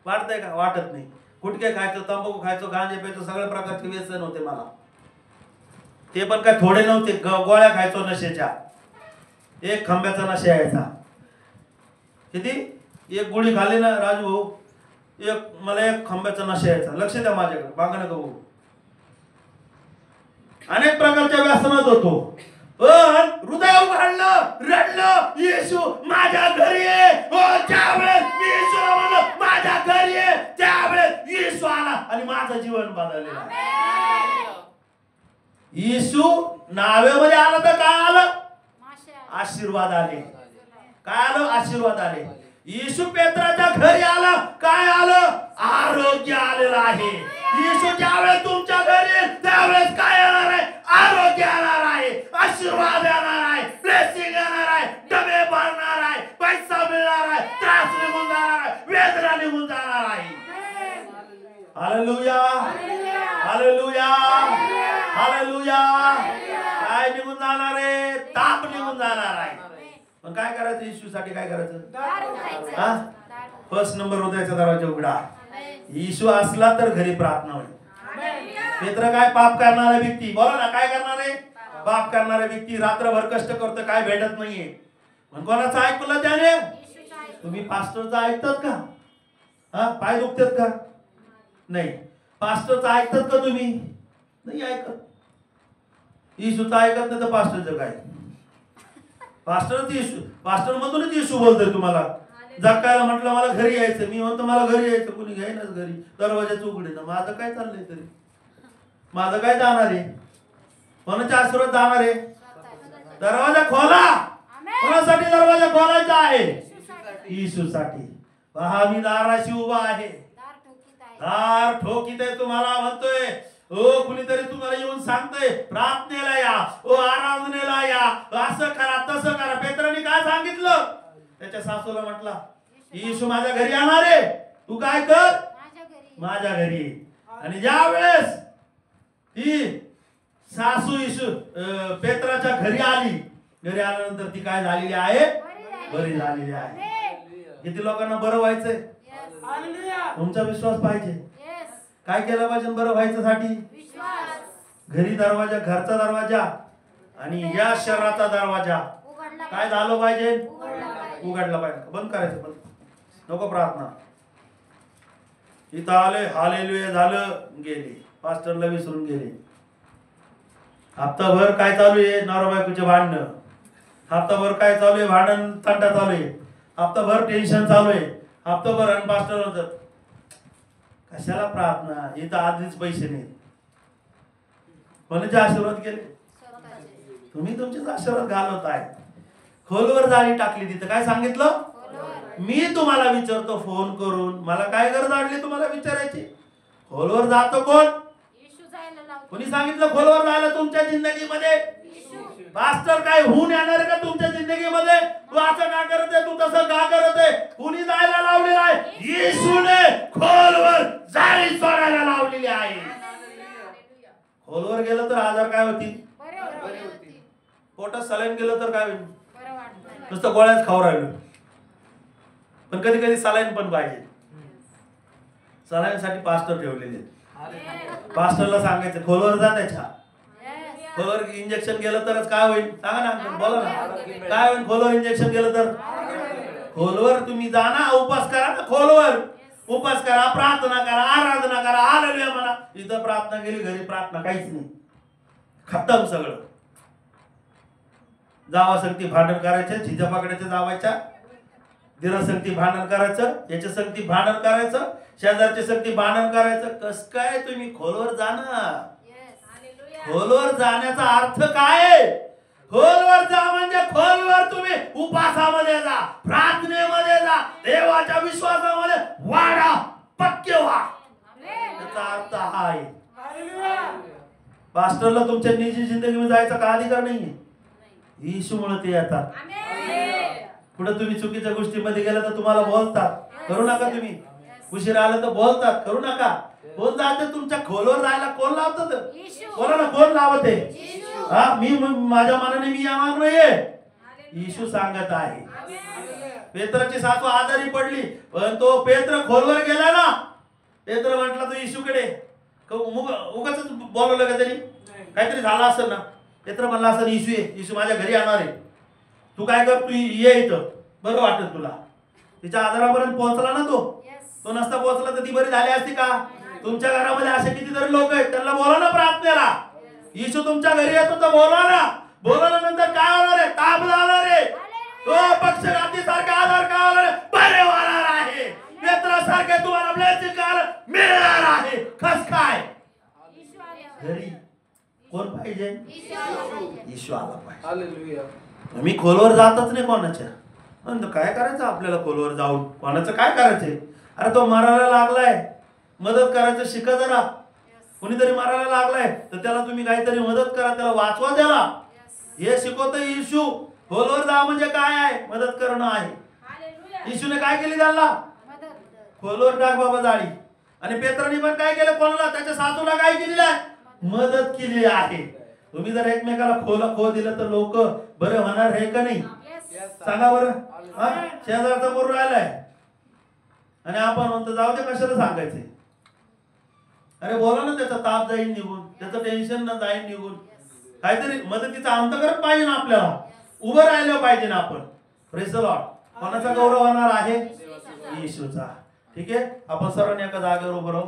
वाटतंय का? वाटत नाही. गुटखे खायचो, तंबाखू खायचो, गांजे प्यायचो, सगळ्या प्रकारचे व्यसन होते मला. ते पण काय थोडे नव्हते. गोळ्या खायचो नशेच्या. 1 खंब्याचा नशा यायचा. किती? 1 गोळी खाल्ली ना राजू, मला 1 खंब्याचा नशा यायचा. लक्ष द्या माझ्याकडे, मागं नका बघू. अनेक प्रकारच्या व्यसनात होतो. पण हृदय उघडलं, रडलं, येशू माझ्या घरी ये. ज्यावेळेस मी येशूला म्हणलं माझ्या घरी ये, त्यावेळेस येशू आला आणि माझं जीवन बदललं. येशू नावेमध्ये आला तर काय आलं? आशीर्वाद आले. काय आलं? आशीर्वाद आले. येशू पेत्राच्या घरी आला, काय आलं? आरोग्य आलेलं आहे. येशू ज्यावेळेस तुमच्या घरी येईल त्यावेळेस काय येणार आहे? आरोग्य येणार आहे, आशीर्वाद येणार आहे, ब्लेसिंग येणार आहे, डबे भरणार आहे, पैसा मिळणार आहे, त्रास निघून जाणार आहे, वेदना निघून जाणार आहे. हालेलुया. हालेलुया. हालेलुया. काय निघून जाणार आहे? ताप निघून जाणार आहे. पण काय करायचं? येशूसाठी काय करायचं? दार उघडायचं. हा? फर्स्ट नंबर हृदयाचा दरवाजा उघडा. येशू असला तर घरी प्रार्थना होईल. पेत्र काय? पाप करणारा व्यक्ती. बोला ना, काय करणारे? पाप करणारा व्यक्ती रात्रभर कष्ट करतो, काय भेटत नाहीये. पण कोणाचं ऐकलं त्याने? येशूचं ऐकलं. तुम्ही पास्टरचं ऐकतात का? हा, पाय दुखतात का? नाही. पास्टरचं ऐकतात का तुम्ही? नाही ऐकत. येशूचं ऐकत नाही तर पास्टरचं काय? पास्टर मधूनच येशू बोलतोय तुम्हाला. जकायला म्हटलं मला घरी यायचं, मी म्हणतो मला घरी यायचं, कुणी घ्यायनाच घरी, दरवाजाच उघडे ना. माझं काय चाललंय तरी? माझं काय जाणार आहे? कोणाच्या आशीर्वाद जाणार आहे? दरवाजा खोला. कोणासाठी दरवाजा खोलायचा आहे? येशूसाठी. पहा मी दाराशी उभा आहे, दार ठोकीत आहे. तुम्हाला म्हणतोय ओ कुणीतरी तुम्हाला येऊन सांगतोय प्रार्थनेला या, ओ आराधनेला या, असं करा तसं करा. पेत्राने काय सांगितलं? त्याच्या सासूला म्हटला येशू माझ्या घरी येणार आहे, तू काय कर? माझ्या घरी. आणि ज्या वेळेस ती सासू येशू पेत्राच्या घरी आली, घरी आल्यानंतर ती काय झालेली आहे? बरी झालेली आहे. किती लोकांना बरं व्हायचंय? तुमचा विश्वास पाहिजे. काय केलं पाहिजे बरं व्हायचं साठी? घरी दरवाजा, घरचा दरवाजा आणि या शहराचा दरवाजा काय झालं पाहिजे? उघडला पाहिजे. बंद करायचं, बंद नको प्रार्थना. इथं आले, हालेलुया झालं, गेले. पास्टरला विसरून गेले. हप्ताभर काय चालू आहे? नवरा बायकोचे भांडणं. हप्ताभर काय चालू आहे? भांडण तंटा चालू आहे. हप्ताभर टेन्शन चालू आहे. हप्ताभर आणि पास्टर होतं कशाला प्रार्थना? इथं आधीच पैसे नाही. कोणाचे आशीर्वाद केले? तुम्ही तुमचेच आशीर्वाद घालवत आहे. खोलवर जाळी टाकली. तिथं काय सांगितलं? मी तुम्हाला विचारतो फोन करून, मला काय गरज आडली तुम्हाला विचारायची? खोलवर जातो कोण? कोणी सांगितलं खोलवर जायला तुमच्या जिंदगीमध्ये? पास्टर काय होऊन येणार का तुमच्या जिंदगीमध्ये? तू असं का करत आहे, तू तसं का करत आहे? कुणी जायला लावलेलं आहे? येशूने खोलवर जाळी सोडायला लावलेली आहे. खोलवर गेलं तर आजार काय होतील? पोटात सलाईन गेलं तर काय होईल? नुसतं गोळ्याच खाऊ राहिलो. पण कधी कधी सलाईन पण पाहिजे. सलाईन साठी पास्टर ठेवलेले. पास्टरला सांगायचं खोलवर जा, त्याच्या खोलवर इंजेक्शन गेलं तरच काय होईल? सांगा ना, बोला ना, काय होईल खोलवर इंजेक्शन गेलं तर? खोलवर तुम्ही जा ना, उपास करा ना, खोलवर उपास करा, प्रार्थना करा, आराधना करा, हालेलुया म्हणा. इथं प्रार्थना केली, घरी प्रार्थना काहीच नाही, खतम सगळं. जावा संगती भांडण करायचं, झिजा पकडायच्या जावायच्या, दिरा संगती भांडण करायचं, याच्या संगती भांडण करायचं, शेजारच्या संगती भांडण करायचं. कस काय तुम्ही खोलवर जाणार? खोलवर जाण्याचा अर्थ काय? खोलवर जा म्हणजे खोलवर तुम्ही उपासामध्ये जा, प्रार्थनेमध्ये जा, देवाच्या विश्वासामध्ये वाढा, पक्के व्हा. त्याचा अर्थ हा आहे. पास्टरला तुमच्या निजी जिंदगीमध्ये जायचा का अधिकार नाहीये? येशूमुळे ते येतात. पुढे तुम्ही चुकीच्या गोष्टीमध्ये गेला तर तुम्हाला बोलतात, करू नका. तुम्ही उशीर आला तर बोलतात, करू नका. कोण जाते तुमच्या खोलवर जायला? कोण लावतात? बोला ना, कोण लावत आहे? हा, मी माझ्या मनाने मी येणार नाहीये. येशू सांगत आहे. पेत्राची सासू आजारी पडली, पण तो पेत्र खोलवर गेला ना. पेत्र म्हटला तो येशूकडे, उगाच बोलवलं का तरी? काहीतरी झालं असेल ना. पेत्र म्हणला असेल येशू ये, येशू माझ्या घरी येणार आहे, तू काय कर, तू ये इथं, बरं वाटेल तुला. तिच्या आजारापर्यंत पोहोचला ना तो. तो नसता पोहोचला तर ती बरी झाली असती का? तुमच्या घरामध्ये असे कितीतरी लोक आहेत, त्यांना बोला ना प्रार्थनेला. येशू तुमच्या घरी येतो तर बोला ना. बोलवल्यानंतर काय होणार आहे? ताप जाणार आहे. तो पक्षघाती सारखा आजार काय होणार आहे? बरे होणार आहे. पेत्रासारखे तुम्हाला ब्लेसिंग मिळणार आहे. कस काय? घरी कोण पाहिजे? येशू आला पाहिजे. हालेलुया. मी खोलवर जातच नाही कोणाच्या. काय करायचं आपल्याला खोलवर जाऊन? कोणाचं काय करायचंय? अरे तो मरायला लागलाय, मदत करायचं शिका जरा. कोणीतरी मरायला लागलाय तर त्याला तुम्ही काहीतरी मदत करा, त्याला वाचवा, त्याला. हे शिकवतं येशू. खोलवर जा म्हणजे काय आहे? मदत करणं आहे. येशूने काय केली त्याला? खोलवर टाक बाबा जाळी. आणि पेत्राने पण काय केलं? कोणाला? त्याच्या सासूला काय केलेलं आहे? मदत केली आहे. तुम्ही जर एकमेकाला खो दिलं तर लोक बरे होणार आहे का नाही? सांगा बरं. शेजारचा मरून राहिलाय आणि आपण म्हणतो जाऊ दे, कशाला सांगायचे? अरे बोला ना, त्याचा ताप जाईल निघून, त्याचं टेन्शन न जाईल निघून. काहीतरी मदतीचा अंतकरण पाहिजे ना आपल्याला. उभं राहिलं पाहिजे ना आपण. Praise the Lord. कोणाचा गौरव होणार आहे? येशूचा. ठीक आहे, आपण सर्वांनी एका जागेवर उभं राहू.